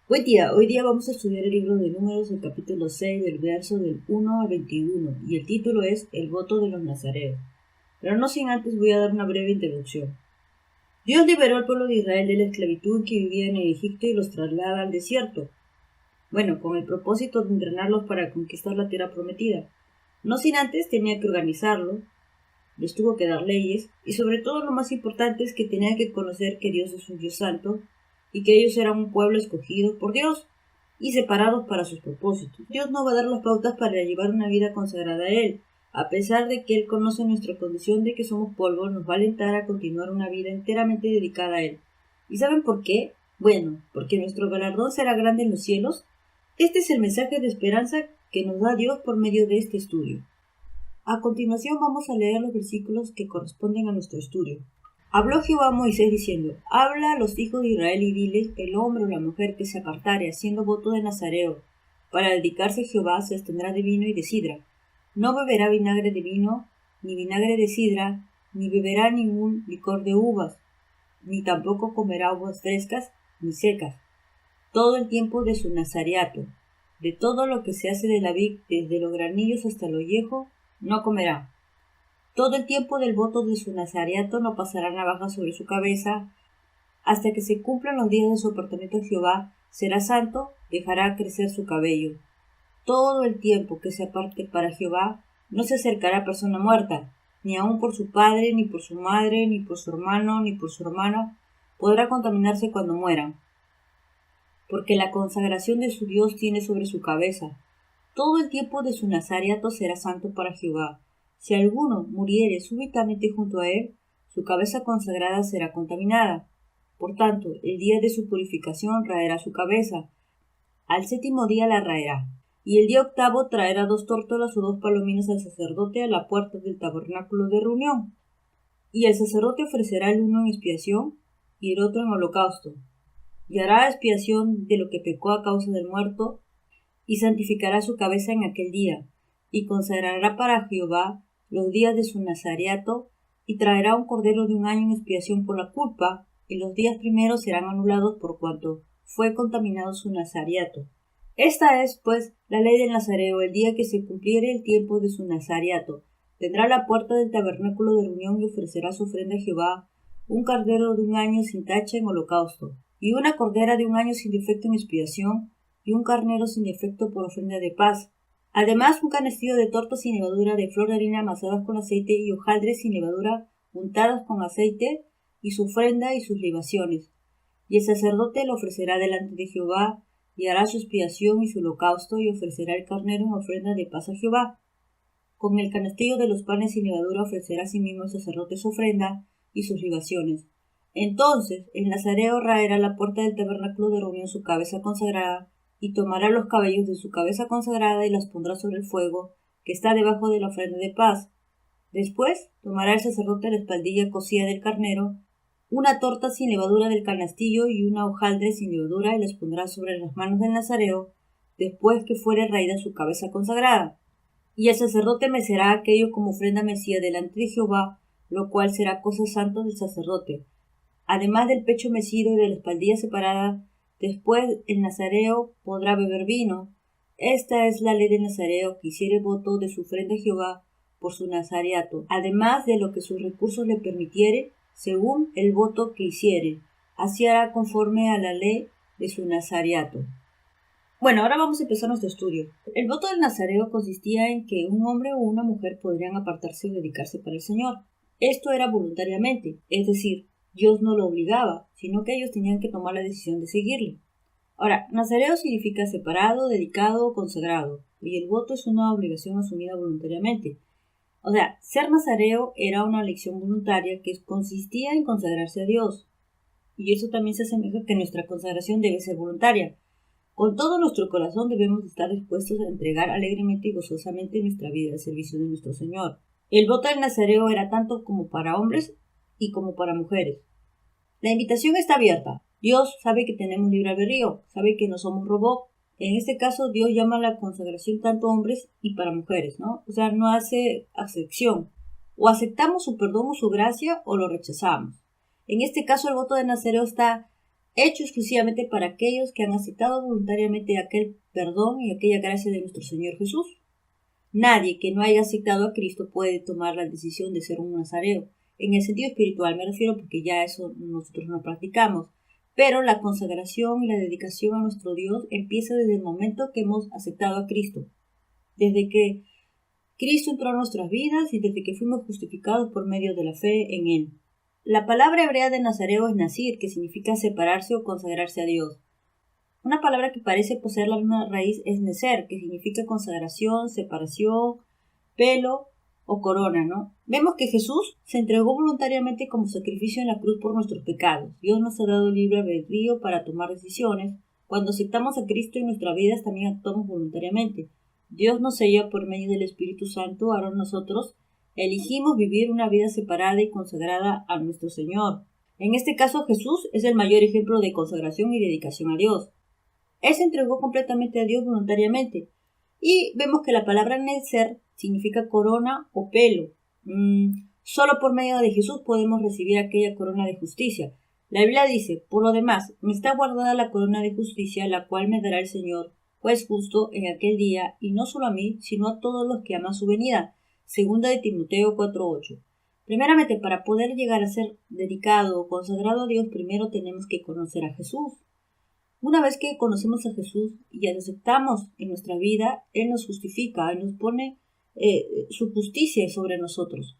Buen día, hoy día vamos a estudiar el libro de Números, el capítulo 6, del verso del 1 al 21, y el título es El voto de los nazareos. Pero no sin antes voy a dar una breve introducción. Dios liberó al pueblo de Israel de la esclavitud que vivían en Egipto y los traslada al desierto. Bueno, con el propósito de entrenarlos para conquistar la tierra prometida. No sin antes tenía que organizarlo, les tuvo que dar leyes, y sobre todo lo más importante es que tenían que conocer que Dios es un Dios santo, y que ellos eran un pueblo escogido por Dios y separados para sus propósitos. Dios no va a dar las pautas para llevar una vida consagrada a Él. A pesar de que Él conoce nuestra condición de que somos polvo, nos va a alentar a continuar una vida enteramente dedicada a Él. ¿Y saben por qué? Bueno, porque nuestro galardón será grande en los cielos. Este es el mensaje de esperanza que nos da Dios por medio de este estudio. A continuación vamos a leer los versículos que corresponden a nuestro estudio. Habló Jehová a Moisés diciendo: Habla a los hijos de Israel y diles: el hombre o la mujer que se apartare haciendo voto de nazareo para dedicarse a Jehová se abstendrá de vino y de sidra. No beberá vinagre de vino, ni vinagre de sidra, ni beberá ningún licor de uvas, ni tampoco comerá uvas frescas ni secas, todo el tiempo de su nazareato. De todo lo que se hace de la vid, desde los granillos hasta lo viejo, no comerá. Todo el tiempo del voto de su nazareato no pasará navaja sobre su cabeza, hasta que se cumplan los días de su apartamiento a Jehová, será santo, dejará crecer su cabello. Todo el tiempo que se aparte para Jehová, no se acercará a persona muerta, ni aun por su padre, ni por su madre, ni por su hermano, ni por su hermana, podrá contaminarse cuando mueran, porque la consagración de su Dios tiene sobre su cabeza. Todo el tiempo de su nazareato será santo para Jehová. Si alguno muriere súbitamente junto a él, su cabeza consagrada será contaminada. Por tanto, el día de su purificación raerá su cabeza. Al séptimo día la raerá. Y el día octavo traerá 2 tórtolas o 2 palominos al sacerdote a la puerta del tabernáculo de reunión. Y el sacerdote ofrecerá el uno en expiación y el otro en holocausto. Y hará expiación de lo que pecó a causa del muerto, y santificará su cabeza en aquel día, y consagrará para Jehová los días de su nazareato, y traerá un cordero de 1 año en expiación por la culpa, y los días primeros serán anulados por cuanto fue contaminado su nazareato. Esta es, pues, la ley del nazareo. El día que se cumpliere el tiempo de su nazareato, tendrá a la puerta del tabernáculo de reunión y ofrecerá su ofrenda a Jehová, un cordero de 1 año sin tacha en holocausto, y una cordera de 1 año sin defecto en expiación, y un carnero sin defecto por ofrenda de paz. Además, un canastillo de tortas sin levadura, de flor de harina amasadas con aceite, y hojaldres sin levadura untadas con aceite, y su ofrenda y sus libaciones. Y el sacerdote lo ofrecerá delante de Jehová, y hará su expiación y su holocausto, y ofrecerá el carnero en ofrenda de paz a Jehová. Con el canastillo de los panes sin levadura ofrecerá asimismo el sacerdote su ofrenda y sus libaciones. Entonces el nazareo raerá a la puerta del tabernáculo de reunión su cabeza consagrada, y tomará los cabellos de su cabeza consagrada y las pondrá sobre el fuego que está debajo de la ofrenda de paz. Después tomará el sacerdote la espaldilla cocida del carnero, una torta sin levadura del canastillo y una hojaldre sin levadura, y las pondrá sobre las manos del nazareo, después que fuere raída su cabeza consagrada. Y el sacerdote mecerá aquello como ofrenda mecida delante de Jehová, lo cual será cosa santa del sacerdote. Además del pecho mecido y de la espaldilla separada, después el nazareo podrá beber vino. Esta es la ley del nazareo, que hiciere voto de su ofrenda a Jehová por su nazareato, además de lo que sus recursos le permitiere, según el voto que hiciere. Así hará conforme a la ley de su nazareato. Bueno, ahora vamos a empezar nuestro estudio. El voto del nazareo consistía en que un hombre o una mujer podrían apartarse y dedicarse para el Señor. Esto era voluntariamente, es decir, Dios no lo obligaba, sino que ellos tenían que tomar la decisión de seguirle. Ahora, nazareo significa separado, dedicado o consagrado, y el voto es una obligación asumida voluntariamente. O sea, ser nazareo era una elección voluntaria que consistía en consagrarse a Dios. Y eso también se asemeja que nuestra consagración debe ser voluntaria. Con todo nuestro corazón debemos estar dispuestos a entregar alegremente y gozosamente nuestra vida al servicio de nuestro Señor. El voto del nazareo era tanto como para hombres y como para mujeres. La invitación está abierta. Dios sabe que tenemos libre albedrío, sabe que no somos robots. En este caso, Dios llama a la consagración tanto hombres y para mujeres, ¿no? O sea, no hace acepción. O aceptamos su perdón o su gracia o lo rechazamos. En este caso, el voto de nazareo está hecho exclusivamente para aquellos que han aceptado voluntariamente aquel perdón y aquella gracia de nuestro Señor Jesús. Nadie que no haya aceptado a Cristo puede tomar la decisión de ser un nazareo. En el sentido espiritual me refiero, porque ya eso nosotros no practicamos. Pero la consagración y la dedicación a nuestro Dios empieza desde el momento que hemos aceptado a Cristo. Desde que Cristo entró a nuestras vidas y desde que fuimos justificados por medio de la fe en Él. La palabra hebrea de nazareo es nazir, que significa separarse o consagrarse a Dios. Una palabra que parece poseer la misma raíz es neser, que significa consagración, separación, pelo o corona, ¿no? Vemos que Jesús se entregó voluntariamente como sacrificio en la cruz por nuestros pecados. Dios nos ha dado libre albedrío para tomar decisiones. Cuando aceptamos a Cristo en nuestras vidas también actuamos voluntariamente. Dios nos sella por medio del Espíritu Santo, ahora nosotros elegimos vivir una vida separada y consagrada a nuestro Señor. En este caso Jesús es el mayor ejemplo de consagración y dedicación a Dios. Él se entregó completamente a Dios voluntariamente. Y vemos que la palabra neser significa corona o pelo. Solo por medio de Jesús podemos recibir aquella corona de justicia. La Biblia dice, por lo demás, me está guardada la corona de justicia, la cual me dará el Señor, juez justo, en aquel día, y no solo a mí, sino a todos los que aman su venida. Segunda de Timoteo 4:8. Primeramente, para poder llegar a ser dedicado o consagrado a Dios, primero tenemos que conocer a Jesús. Una vez que conocemos a Jesús y lo aceptamos en nuestra vida, Él nos justifica, Él nos pone su justicia sobre nosotros.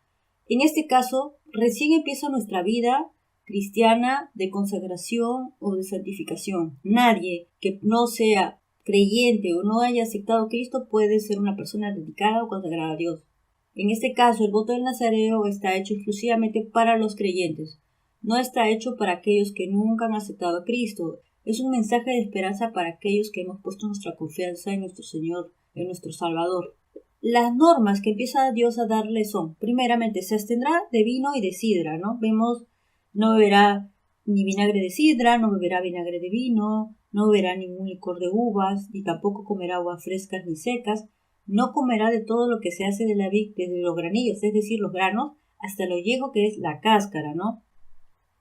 En este caso, recién empieza nuestra vida cristiana de consagración o de santificación. Nadie que no sea creyente o no haya aceptado a Cristo puede ser una persona dedicada o consagrada a Dios. En este caso, el voto del nazareo está hecho exclusivamente para los creyentes. No está hecho para aquellos que nunca han aceptado a Cristo. Es un mensaje de esperanza para aquellos que hemos puesto nuestra confianza en nuestro Señor, en nuestro Salvador. Las normas que empieza Dios a darle son, primeramente, se abstendrá de vino y de sidra, ¿no? Vemos, no beberá ni vinagre de sidra, no beberá vinagre de vino, no beberá ningún licor de uvas, ni tampoco comerá uvas frescas ni secas, no comerá de todo lo que se hace de la vid, desde los granillos, es decir, los granos, hasta lo viejo que es la cáscara, ¿no?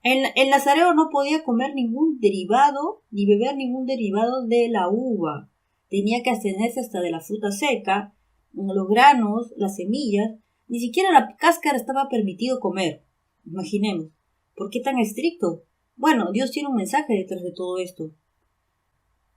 El nazareo no podía comer ningún derivado ni beber ningún derivado de la uva. Tenía que abstenerse hasta de la fruta seca, los granos, las semillas. Ni siquiera la cáscara estaba permitido comer. Imaginemos. ¿Por qué tan estricto? Bueno, Dios tiene un mensaje detrás de todo esto.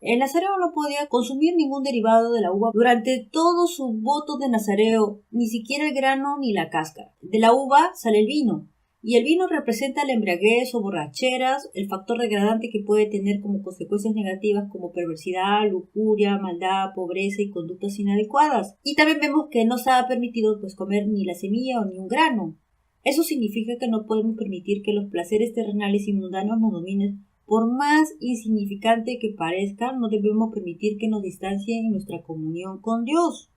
El nazareo no podía consumir ningún derivado de la uva durante todos sus votos de nazareo, ni siquiera el grano ni la cáscara. De la uva sale el vino. Y el vino representa la embriaguez o borracheras, el factor degradante que puede tener como consecuencias negativas como perversidad, lujuria, maldad, pobreza y conductas inadecuadas. Y también vemos que no se ha permitido comer ni la semilla o ni un grano. Eso significa que no podemos permitir que los placeres terrenales y mundanos nos dominen. Por más insignificante que parezcan, no debemos permitir que nos distancien en nuestra comunión con Dios.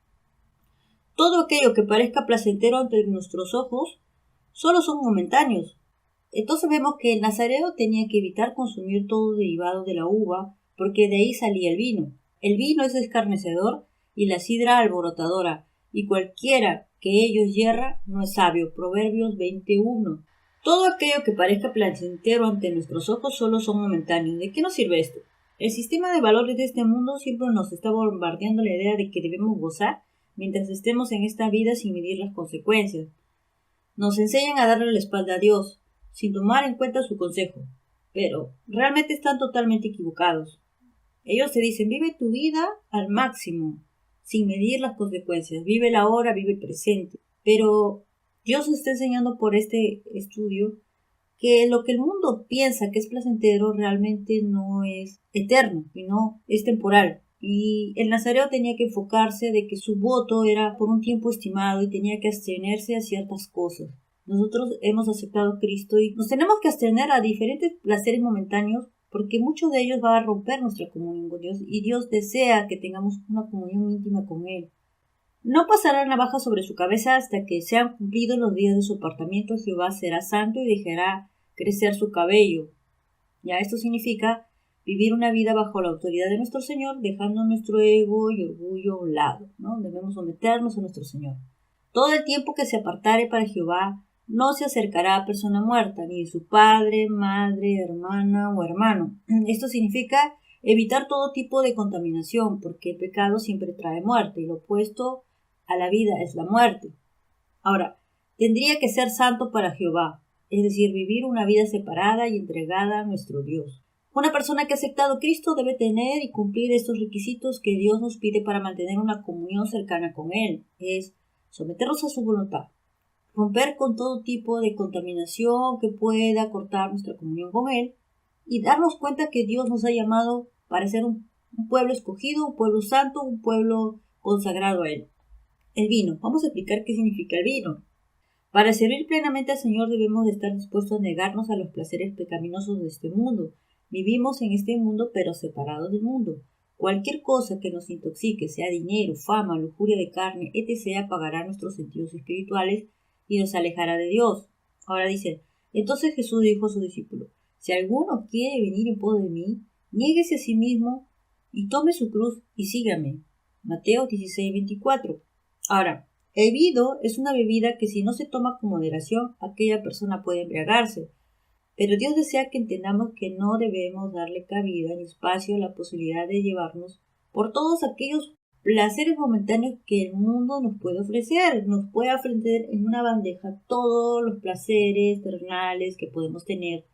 Todo aquello que parezca placentero ante nuestros ojos solo son momentáneos. Entonces vemos que el nazareo tenía que evitar consumir todo derivado de la uva, porque de ahí salía el vino. El vino es escarnecedor y la sidra alborotadora, y cualquiera que ellos yerra no es sabio. Proverbios 21. Todo aquello que parezca placentero ante nuestros ojos solo son momentáneos. ¿De qué nos sirve esto? El sistema de valores de este mundo siempre nos está bombardeando la idea de que debemos gozar mientras estemos en esta vida sin medir las consecuencias. Nos enseñan a darle la espalda a Dios, sin tomar en cuenta su consejo, pero realmente están totalmente equivocados. Ellos te dicen, vive tu vida al máximo, sin medir las consecuencias, vive la hora, vive el presente. Pero Dios nos está enseñando por este estudio que lo que el mundo piensa que es placentero realmente no es eterno, sino es temporal. Y el nazareo tenía que enfocarse de que su voto era por un tiempo estimado y tenía que abstenerse a ciertas cosas. Nosotros hemos aceptado a Cristo y nos tenemos que abstener a diferentes placeres momentáneos porque muchos de ellos van a romper nuestra comunión con Dios y Dios desea que tengamos una comunión íntima con Él. No pasará navaja sobre su cabeza hasta que sean cumplidos los días de su apartamiento. Jehová será santo y dejará crecer su cabello. Ya esto significa vivir una vida bajo la autoridad de nuestro Señor, dejando nuestro ego y orgullo a un lado, ¿no? Debemos someternos a nuestro Señor. Todo el tiempo que se apartare para Jehová, no se acercará a persona muerta, ni de su padre, madre, hermana o hermano. Esto significa evitar todo tipo de contaminación, porque el pecado siempre trae muerte y lo opuesto a la vida es la muerte. Ahora, tendría que ser santo para Jehová, es decir, vivir una vida separada y entregada a nuestro Dios. Una persona que ha aceptado a Cristo debe tener y cumplir estos requisitos que Dios nos pide para mantener una comunión cercana con Él, es someternos a su voluntad, romper con todo tipo de contaminación que pueda cortar nuestra comunión con Él y darnos cuenta que Dios nos ha llamado para ser un pueblo escogido, un pueblo santo, un pueblo consagrado a Él. El vino. Vamos a explicar qué significa el vino. Para servir plenamente al Señor debemos de estar dispuestos a negarnos a los placeres pecaminosos de este mundo. Vivimos en este mundo pero separados del mundo. Cualquier cosa que nos intoxique, sea dinero, fama, lujuria de carne, etc., apagará nuestros sentidos espirituales y nos alejará de Dios. Ahora dice, entonces Jesús dijo a sus discípulos, si alguno quiere venir en pos de mí, niéguese a sí mismo y tome su cruz y sígame. Mateo 16:24. Ahora, el vino es una bebida que si no se toma con moderación, aquella persona puede embriagarse. Pero Dios desea que entendamos que no debemos darle cabida ni espacio a la posibilidad de llevarnos por todos aquellos placeres momentáneos que el mundo nos puede ofrecer. Nos puede ofrecer en una bandeja todos los placeres terrenales que podemos tener.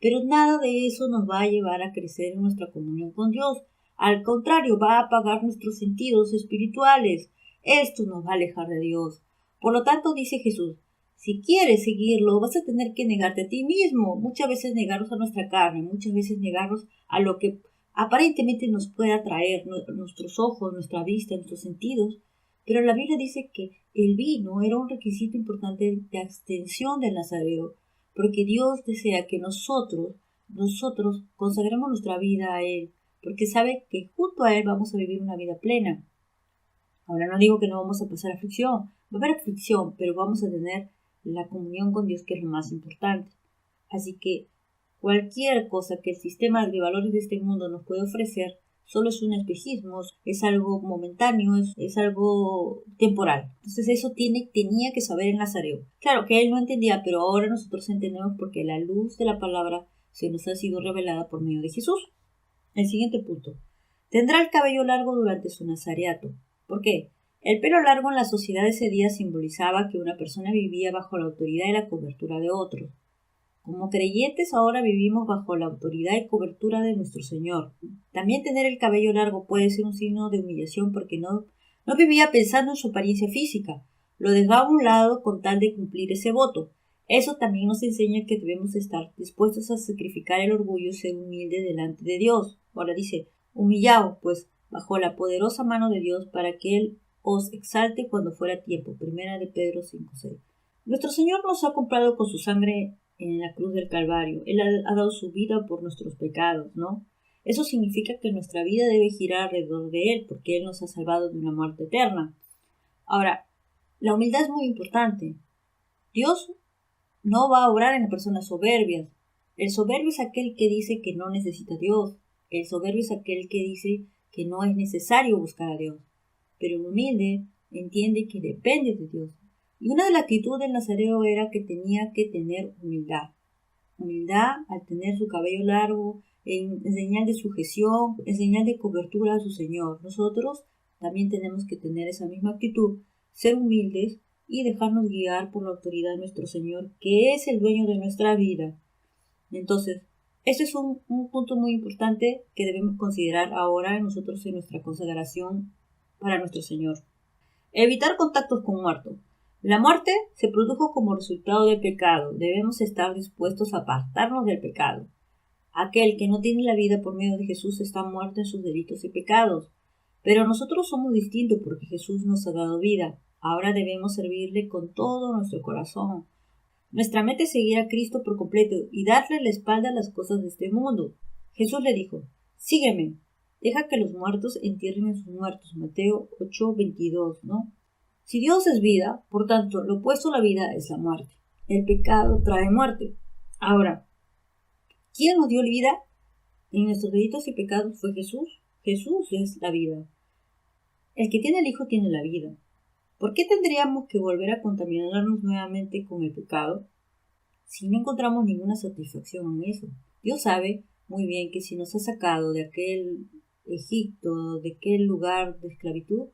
Pero nada de eso nos va a llevar a crecer en nuestra comunión con Dios. Al contrario, va a apagar nuestros sentidos espirituales. Esto nos va a alejar de Dios. Por lo tanto, dice Jesús, si quieres seguirlo, vas a tener que negarte a ti mismo. Muchas veces negarnos a nuestra carne, muchas veces negarnos a lo que aparentemente nos puede atraer nuestros ojos, nuestra vista, nuestros sentidos. Pero la Biblia dice que el vino era un requisito importante de abstención del Nazareo, porque Dios desea que nosotros consagremos nuestra vida a Él, porque sabe que junto a Él vamos a vivir una vida plena. Ahora no digo que no vamos a pasar aflicción, va a haber aflicción, pero vamos a tener la comunión con Dios, que es lo más importante. Así que cualquier cosa que el sistema de valores de este mundo nos puede ofrecer solo es un espejismo, es algo momentáneo, es algo temporal. Entonces eso tenía que saber el Nazareo. Claro que él no entendía, pero ahora nosotros entendemos porque la luz de la palabra se nos ha sido revelada por medio de Jesús. El siguiente punto. Tendrá el cabello largo durante su nazareato. ¿Por qué? El pelo largo en la sociedad de ese día simbolizaba que una persona vivía bajo la autoridad y la cobertura de otros. Como creyentes ahora vivimos bajo la autoridad y cobertura de nuestro Señor. También tener el cabello largo puede ser un signo de humillación porque no vivía pensando en su apariencia física. Lo dejaba a un lado con tal de cumplir ese voto. Eso también nos enseña que debemos estar dispuestos a sacrificar el orgullo y ser humildes delante de Dios. Ahora dice, humillaos, pues, bajo la poderosa mano de Dios para que Él os exalte cuando fuera tiempo. Primera de Pedro 5:6. Nuestro Señor nos ha comprado con su sangre en la cruz del Calvario. Él ha dado su vida por nuestros pecados, ¿no? Eso significa que nuestra vida debe girar alrededor de Él, porque Él nos ha salvado de una muerte eterna. Ahora, la humildad es muy importante. Dios no va a obrar en las personas soberbias. El soberbio es aquel que dice que no necesita a Dios. El soberbio es aquel que dice que no es necesario buscar a Dios. Pero el humilde entiende que depende de Dios. Y una de las actitudes del Nazareo era que tenía que tener humildad. Humildad al tener su cabello largo, en señal de sujeción, en señal de cobertura a su Señor. Nosotros también tenemos que tener esa misma actitud, ser humildes y dejarnos guiar por la autoridad de nuestro Señor, que es el dueño de nuestra vida. Entonces, este es un punto muy importante que debemos considerar ahora nosotros en nuestra consagración para nuestro Señor. Evitar contactos con muertos. La muerte se produjo como resultado del pecado. Debemos estar dispuestos a apartarnos del pecado. Aquel que no tiene la vida por medio de Jesús está muerto en sus delitos y pecados. Pero nosotros somos distintos porque Jesús nos ha dado vida. Ahora debemos servirle con todo nuestro corazón. Nuestra meta es seguir a Cristo por completo y darle la espalda a las cosas de este mundo. Jesús le dijo, sígueme, deja que los muertos entierren a sus muertos. Mateo 8:22, ¿no? Si Dios es vida, por tanto, lo opuesto a la vida es la muerte. El pecado trae muerte. Ahora, ¿quién nos dio vida? En nuestros delitos y pecados fue Jesús. Jesús es la vida. El que tiene al Hijo tiene la vida. ¿Por qué tendríamos que volver a contaminarnos nuevamente con el pecado si no encontramos ninguna satisfacción en eso? Dios sabe muy bien que si nos ha sacado de aquel Egipto, de aquel lugar de esclavitud,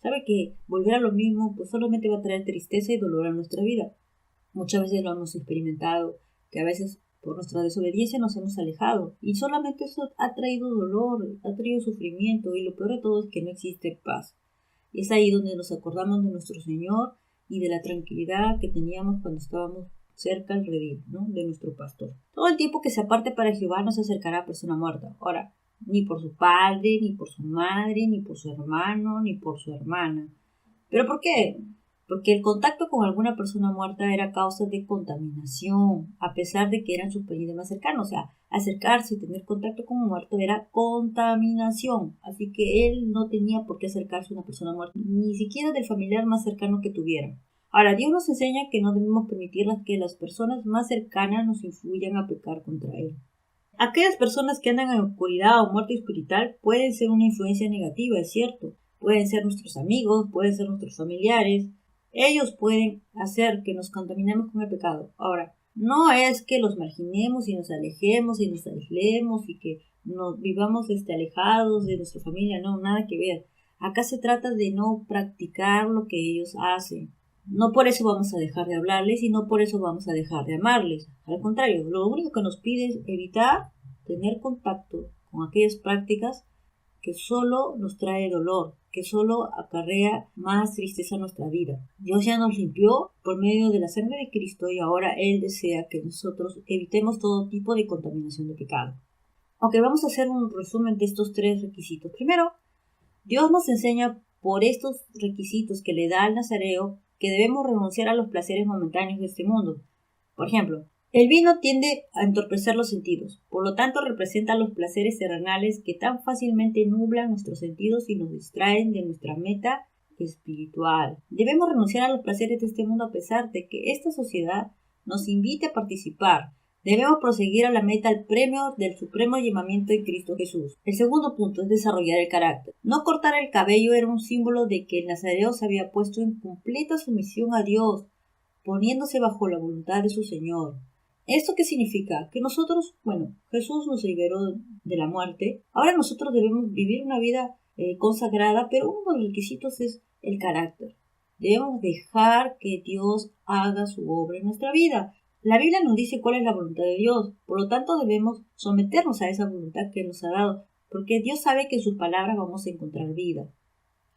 sabe que volver a lo mismo pues solamente va a traer tristeza y dolor a nuestra vida. Muchas veces lo hemos experimentado, que a veces por nuestra desobediencia nos hemos alejado y solamente eso ha traído dolor, ha traído sufrimiento y lo peor de todo es que no existe paz. Es ahí donde nos acordamos de nuestro Señor y de la tranquilidad que teníamos cuando estábamos cerca al redil, ¿no?, de nuestro pastor. Todo el tiempo que se aparte para Jehová no se acercará a persona muerta. Ahora, ni por su padre, ni por su madre, ni por su hermano, ni por su hermana. ¿Pero por qué? Porque el contacto con alguna persona muerta era causa de contaminación, a pesar de que eran sus parientes más cercanos. O sea, acercarse y tener contacto con un muerto era contaminación. Así que él no tenía por qué acercarse a una persona muerta, ni siquiera del familiar más cercano que tuviera. Ahora, Dios nos enseña que no debemos permitir que las personas más cercanas nos influyan a pecar contra Él. Aquellas personas que andan en oscuridad o muerte espiritual pueden ser una influencia negativa, es cierto. Pueden ser nuestros amigos, pueden ser nuestros familiares. Ellos pueden hacer que nos contaminemos con el pecado. Ahora, no es que los marginemos y nos alejemos y nos aislemos y que nos vivamos alejados de nuestra familia. No, nada que ver. Acá se trata de no practicar lo que ellos hacen. No por eso vamos a dejar de hablarles y no por eso vamos a dejar de amarles. Al contrario, lo único que nos pide es evitar tener contacto con aquellas prácticas que solo nos trae dolor, que solo acarrea más tristeza a nuestra vida. Dios ya nos limpió por medio de la sangre de Cristo y ahora Él desea que nosotros evitemos todo tipo de contaminación de pecado. Aunque vamos a hacer un resumen de estos 3 requisitos. Primero, Dios nos enseña por estos requisitos que le da al nazareo que debemos renunciar a los placeres momentáneos de este mundo. Por ejemplo, el vino tiende a entorpecer los sentidos, por lo tanto representa los placeres terrenales que tan fácilmente nublan nuestros sentidos y nos distraen de nuestra meta espiritual. Debemos renunciar a los placeres de este mundo a pesar de que esta sociedad nos invite a participar. Debemos proseguir a la meta, al premio del supremo llamamiento en Cristo Jesús. El segundo punto es desarrollar el carácter. No cortar el cabello era un símbolo de que el nazareo se había puesto en completa sumisión a Dios, poniéndose bajo la voluntad de su Señor. ¿Esto qué significa? Que nosotros, Jesús nos liberó de la muerte. Ahora nosotros debemos vivir una vida consagrada, pero uno de los requisitos es el carácter. Debemos dejar que Dios haga su obra en nuestra vida. La Biblia nos dice cuál es la voluntad de Dios, por lo tanto debemos someternos a esa voluntad que nos ha dado, porque Dios sabe que en sus palabras vamos a encontrar vida.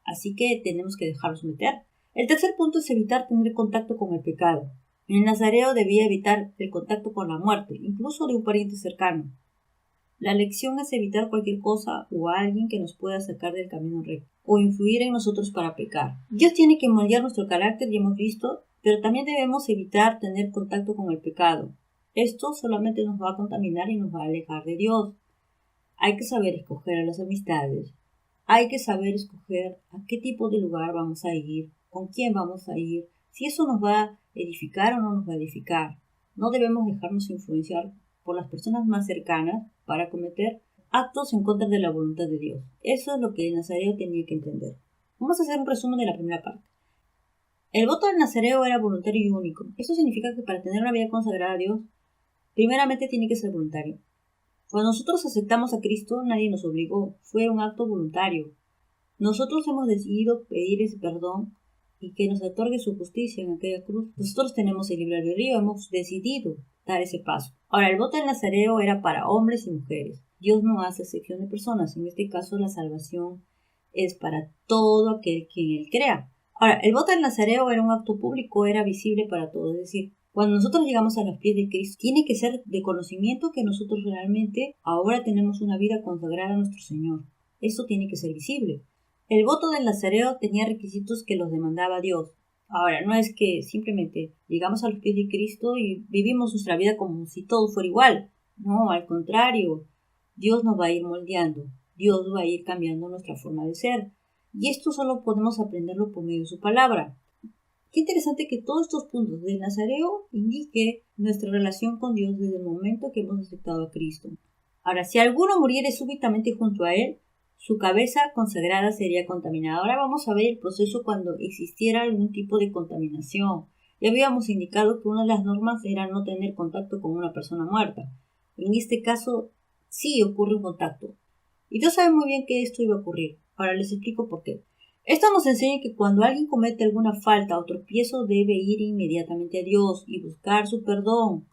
Así que tenemos que dejarnos meter. El tercer punto es evitar tener contacto con el pecado. El nazareo debía evitar el contacto con la muerte, incluso de un pariente cercano. La lección es evitar cualquier cosa o alguien que nos pueda sacar del camino recto o influir en nosotros para pecar. Dios tiene que moldear nuestro carácter, ya hemos visto, pero también debemos evitar tener contacto con el pecado. Esto solamente nos va a contaminar y nos va a alejar de Dios. Hay que saber escoger a las amistades. Hay que saber escoger a qué tipo de lugar vamos a ir, con quién vamos a ir, si eso nos va a edificar o no nos va a edificar. No debemos dejarnos influenciar por las personas más cercanas para cometer actos en contra de la voluntad de Dios. Eso es lo que el nazareo tenía que entender. Vamos a hacer un resumen de la primera parte. El voto del nazareo era voluntario y único. Eso significa que para tener una vida consagrada a Dios, primeramente tiene que ser voluntario. Cuando nosotros aceptamos a Cristo, nadie nos obligó, fue un acto voluntario. Nosotros hemos decidido pedir ese perdón y que nos otorgue su justicia en aquella cruz. Nosotros tenemos el libre albedrío, hemos decidido dar ese paso. Ahora, el voto del nazareo era para hombres y mujeres. Dios no hace excepción de personas. En este caso, la salvación es para todo aquel quien Él crea. Ahora, el voto del nazareo era un acto público, era visible para todos. Es decir, cuando nosotros llegamos a los pies de Cristo, tiene que ser de conocimiento que nosotros realmente ahora tenemos una vida consagrada a nuestro Señor. Eso tiene que ser visible. El voto del nazareo tenía requisitos que los demandaba Dios. Ahora, no es que simplemente llegamos a los pies de Cristo y vivimos nuestra vida como si todo fuera igual. No, al contrario, Dios nos va a ir moldeando. Dios va a ir cambiando nuestra forma de ser. Y esto solo podemos aprenderlo por medio de su palabra. Qué interesante que todos estos puntos del nazareo indiquen nuestra relación con Dios desde el momento que hemos aceptado a Cristo. Ahora, si alguno muriere súbitamente junto a Él, su cabeza consagrada sería contaminada. Ahora vamos a ver el proceso cuando existiera algún tipo de contaminación. Ya habíamos indicado que una de las normas era no tener contacto con una persona muerta. En este caso, sí ocurre un contacto. Y Dios sabe muy bien que esto iba a ocurrir. Ahora les explico por qué. Esto nos enseña que cuando alguien comete alguna falta o tropiezo debe ir inmediatamente a Dios y buscar su perdón,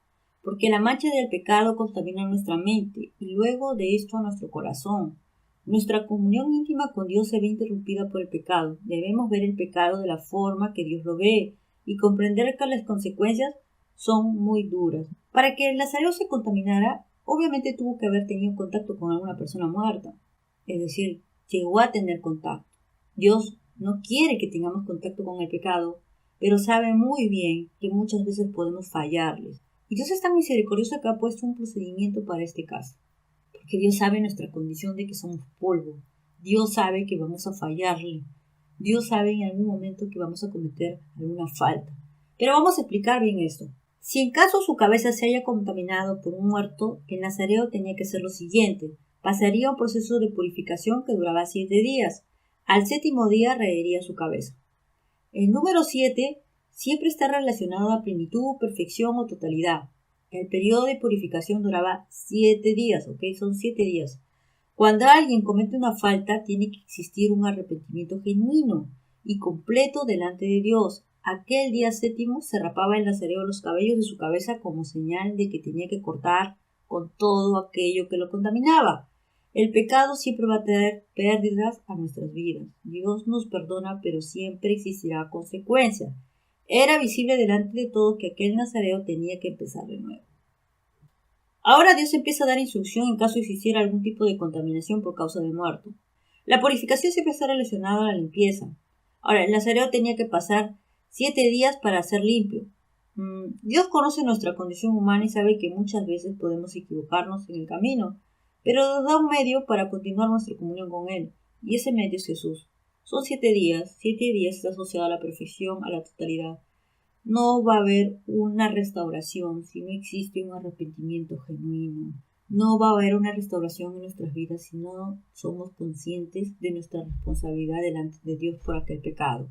porque la mancha del pecado contamina nuestra mente y luego de esto a nuestro corazón. Nuestra comunión íntima con Dios se ve interrumpida por el pecado. Debemos ver el pecado de la forma que Dios lo ve y comprender que las consecuencias son muy duras. Para que el Nazareo se contaminara, obviamente tuvo que haber tenido contacto con alguna persona muerta. Es decir, llegó a tener contacto. Dios no quiere que tengamos contacto con el pecado, pero sabe muy bien que muchas veces podemos fallarles. Y Dios es tan misericordioso que ha puesto un procedimiento para este caso. Porque Dios sabe nuestra condición de que somos polvo. Dios sabe que vamos a fallarle. Dios sabe en algún momento que vamos a cometer alguna falta. Pero vamos a explicar bien esto. Si en caso su cabeza se haya contaminado por un muerto, el nazareo tenía que hacer lo siguiente. Pasaría un proceso de purificación que duraba 7 días. Al 7º día raería su cabeza. El número 7 siempre está relacionado a plenitud, perfección o totalidad. El periodo de purificación duraba 7 días, ¿ok? Son 7 días. Cuando alguien comete una falta, tiene que existir un arrepentimiento genuino y completo delante de Dios. Aquel día 7º se rapaba el nazareo los cabellos de su cabeza como señal de que tenía que cortar con todo aquello que lo contaminaba. El pecado siempre va a traer pérdidas a nuestras vidas. Dios nos perdona, pero siempre existirá consecuencia. Era visible delante de todos que aquel nazareo tenía que empezar de nuevo. Ahora Dios empieza a dar instrucción en caso existiera algún tipo de contaminación por causa de muerto. La purificación siempre está relacionada a la limpieza. Ahora, el nazareo tenía que pasar 7 días para ser limpio. Dios conoce nuestra condición humana y sabe que muchas veces podemos equivocarnos en el camino, pero nos da un medio para continuar nuestra comunión con Él, y ese medio es Jesús. Son 7 días, 7 días está asociado a la perfección, a la totalidad. No va a haber una restauración si no existe un arrepentimiento genuino. No va a haber una restauración en nuestras vidas si no somos conscientes de nuestra responsabilidad delante de Dios por aquel pecado.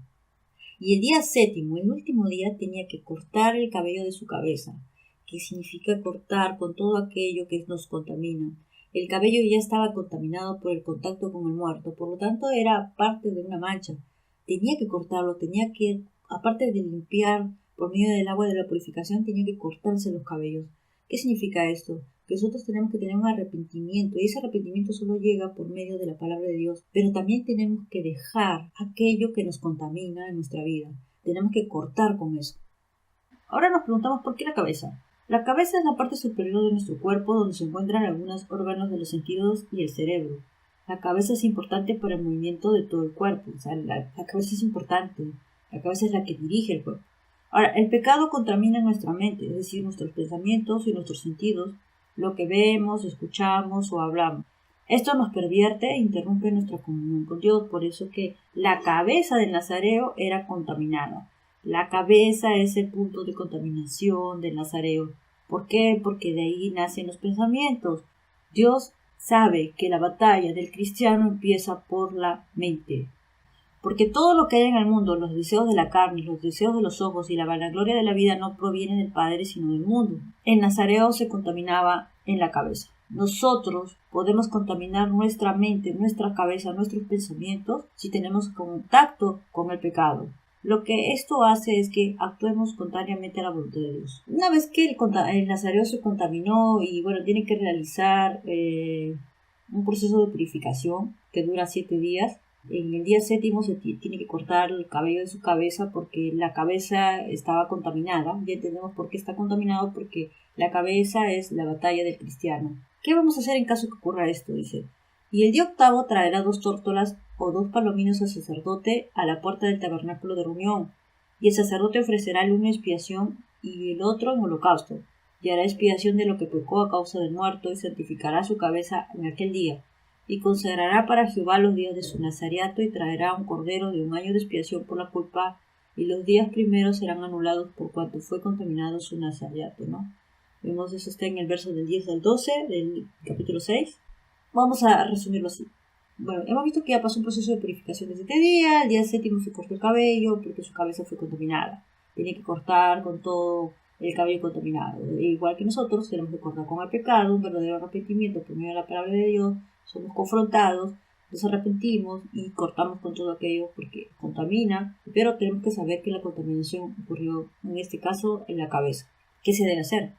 Y el día 7º, el último día, tenía que cortar el cabello de su cabeza, que significa cortar con todo aquello que nos contamina. El cabello ya estaba contaminado por el contacto con el muerto, por lo tanto era parte de una mancha. Tenía que cortarlo, tenía que, aparte de limpiar por medio del agua de la purificación, tenía que cortarse los cabellos. ¿Qué significa esto? Que nosotros tenemos que tener un arrepentimiento, y ese arrepentimiento solo llega por medio de la palabra de Dios, pero también tenemos que dejar aquello que nos contamina en nuestra vida. Tenemos que cortar con eso. Ahora nos preguntamos ¿por qué la cabeza? La cabeza es la parte superior de nuestro cuerpo donde se encuentran algunos órganos de los sentidos y el cerebro. La cabeza es importante para el movimiento de todo el cuerpo, o sea, la cabeza es importante, la cabeza es la que dirige el cuerpo. Ahora, el pecado contamina nuestra mente, es decir, nuestros pensamientos y nuestros sentidos, lo que vemos, escuchamos o hablamos. Esto nos pervierte e interrumpe nuestra comunión con Dios, por eso que la cabeza del nazareo era contaminada. La cabeza es el punto de contaminación del nazareo. ¿Por qué? Porque de ahí nacen los pensamientos. Dios sabe que la batalla del cristiano empieza por la mente. Porque todo lo que hay en el mundo, los deseos de la carne, los deseos de los ojos y la vanagloria de la vida no provienen del Padre sino del mundo. El nazareo se contaminaba en la cabeza. Nosotros podemos contaminar nuestra mente, nuestra cabeza, nuestros pensamientos si tenemos contacto con el pecado. Lo que esto hace es que actuemos contrariamente a la voluntad de Dios. Una vez que el nazareo se contaminó y tiene que realizar un proceso de purificación que dura 7 días, en el día 7º se tiene que cortar el cabello de su cabeza porque la cabeza estaba contaminada. Ya entendemos por qué está contaminado, porque la cabeza es la batalla del cristiano. ¿Qué vamos a hacer en caso que ocurra esto? Dice. Y el día 8º traerá 2 tórtolas o 2 palominos al sacerdote a la puerta del tabernáculo de reunión. Y el sacerdote ofrecerá el uno en expiación y el otro en holocausto. Y hará expiación de lo que pecó a causa del muerto y santificará su cabeza en aquel día. Y consagrará para Jehová los días de su nazareato y traerá un cordero de 1 año de expiación por la culpa, y los días primeros serán anulados por cuanto fue contaminado su nazareato, ¿no? Vemos eso está en el verso del 10 al 12 del capítulo 6. Vamos a resumirlo así. Bueno, hemos visto que ya pasó un proceso de purificación de 7 días. El día 7º se cortó el cabello porque su cabeza fue contaminada. Tenía que cortar con todo el cabello contaminado. Igual que nosotros tenemos que cortar con el pecado, un verdadero arrepentimiento por medio de la palabra de Dios. Somos confrontados, nos arrepentimos y cortamos con todo aquello porque contamina. Pero tenemos que saber que la contaminación ocurrió, en este caso, en la cabeza. ¿Qué se debe hacer?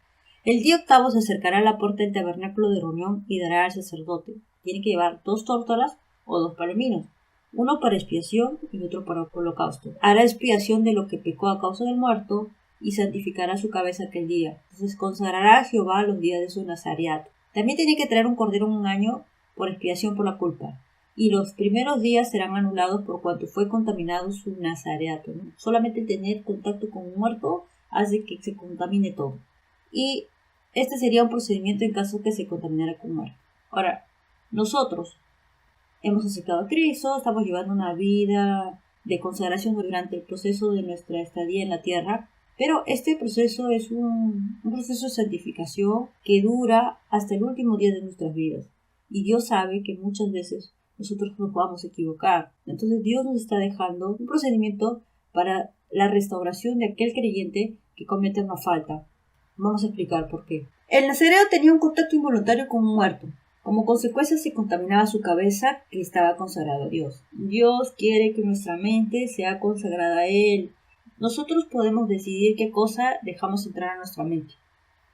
El día 8º se acercará a la puerta del tabernáculo de reunión y dará al sacerdote. Tiene que llevar 2 tórtolas o 2 palominos, uno para expiación y otro para holocausto. Hará expiación de lo que pecó a causa del muerto y santificará su cabeza aquel día. Entonces consagrará a Jehová los días de su nazareato. También tiene que traer un cordero un año por expiación por la culpa. Y los primeros días serán anulados por cuanto fue contaminado su nazareato, ¿no? Solamente tener contacto con un muerto hace que se contamine todo. Y este sería un procedimiento en caso que se contaminara con muerto. Ahora, nosotros hemos aceptado a Cristo, estamos llevando una vida de consagración durante el proceso de nuestra estadía en la tierra, pero este proceso es un proceso de santificación que dura hasta el último día de nuestras vidas. Y Dios sabe que muchas veces nosotros nos vamos a equivocar. Entonces Dios nos está dejando un procedimiento para la restauración de aquel creyente que comete una falta. Vamos a explicar por qué. El nazareo tenía un contacto involuntario con un muerto. Como consecuencia se contaminaba su cabeza que estaba consagrada a Dios. Dios quiere que nuestra mente sea consagrada a Él. Nosotros podemos decidir qué cosa dejamos entrar a nuestra mente.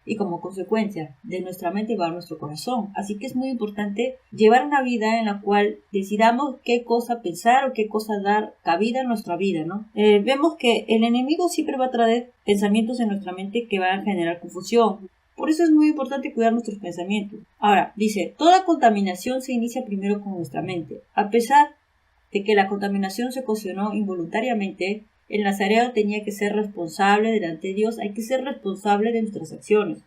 Y como consecuencia de nuestra mente va a nuestro corazón. Así que es muy importante llevar una vida en la cual decidamos qué cosa pensar o qué cosa dar cabida a nuestra vida, ¿no? Vemos que el enemigo siempre va a traer pensamientos en nuestra mente que van a generar confusión. Por eso es muy importante cuidar nuestros pensamientos. Ahora, dice, toda contaminación se inicia primero con nuestra mente. A pesar de que la contaminación se ocasionó involuntariamente, el nazareo tenía que ser responsable delante de Dios, hay que ser responsable de nuestras acciones.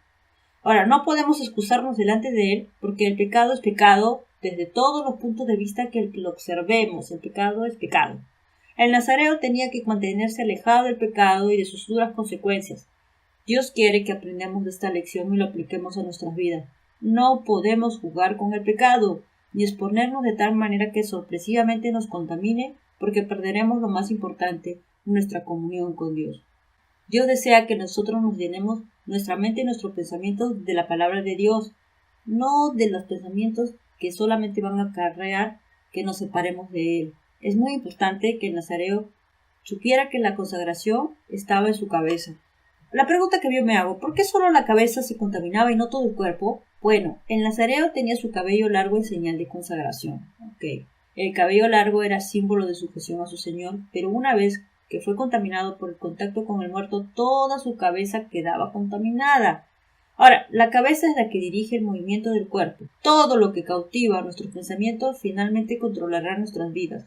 Ahora, no podemos excusarnos delante de Él porque el pecado es pecado desde todos los puntos de vista que lo observemos. El pecado es pecado. El nazareo tenía que mantenerse alejado del pecado y de sus duras consecuencias. Dios quiere que aprendamos de esta lección y lo apliquemos a nuestras vidas. No podemos jugar con el pecado, ni exponernos de tal manera que sorpresivamente nos contamine, porque perderemos lo más importante, nuestra comunión con Dios. Dios desea que nosotros nos llenemos nuestra mente y nuestros pensamientos de la palabra de Dios, no de los pensamientos que solamente van a acarrear que nos separemos de Él. Es muy importante que el nazareo supiera que la consagración estaba en su cabeza. La pregunta que yo me hago, ¿por qué solo la cabeza se contaminaba y no todo el cuerpo? Bueno, el nazareo tenía su cabello largo en señal de consagración. El cabello largo era símbolo de sujeción a su Señor, pero una vez que fue contaminado por el contacto con el muerto, toda su cabeza quedaba contaminada. Ahora, la cabeza es la que dirige el movimiento del cuerpo. Todo lo que cautiva nuestros pensamientos finalmente controlará nuestras vidas.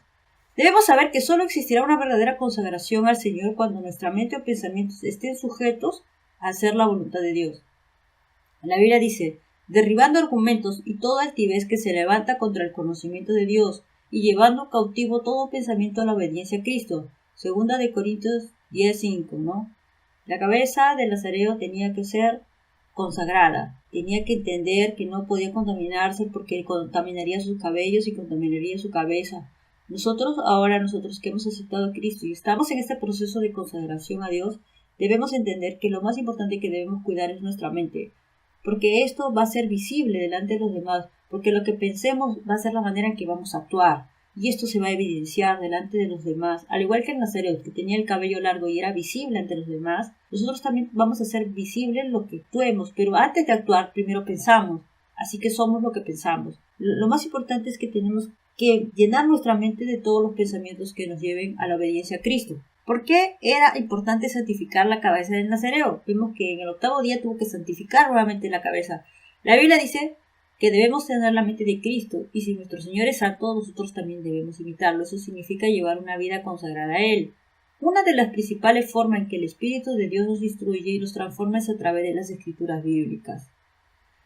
Debemos saber que solo existirá una verdadera consagración al Señor cuando nuestra mente o pensamientos estén sujetos a hacer la voluntad de Dios. La Biblia dice, derribando argumentos y toda altivez que se levanta contra el conocimiento de Dios y llevando cautivo todo pensamiento a la obediencia a Cristo. 2 Corintios 10:5, ¿no? La cabeza del nazareo tenía que ser consagrada. Tenía que entender que no podía contaminarse porque contaminaría sus cabellos y contaminaría su cabeza. Nosotros que hemos aceptado a Cristo y estamos en este proceso de consagración a Dios, debemos entender que lo más importante que debemos cuidar es nuestra mente, porque esto va a ser visible delante de los demás, porque lo que pensemos va a ser la manera en que vamos a actuar, y esto se va a evidenciar delante de los demás. Al igual que el nazareo, que tenía el cabello largo y era visible ante los demás, nosotros también vamos a ser visibles lo que actuemos, pero antes de actuar primero pensamos, así que somos lo que pensamos. Lo más importante es que tenemos que llenar nuestra mente de todos los pensamientos que nos lleven a la obediencia a Cristo. ¿Por qué era importante santificar la cabeza del nazareo? Vimos que en el 8º día tuvo que santificar nuevamente la cabeza. La Biblia dice que debemos tener la mente de Cristo, y si nuestro Señor es santo, nosotros también debemos imitarlo. Eso significa llevar una vida consagrada a Él. Una de las principales formas en que el Espíritu de Dios nos instruye y nos transforma es a través de las Escrituras bíblicas.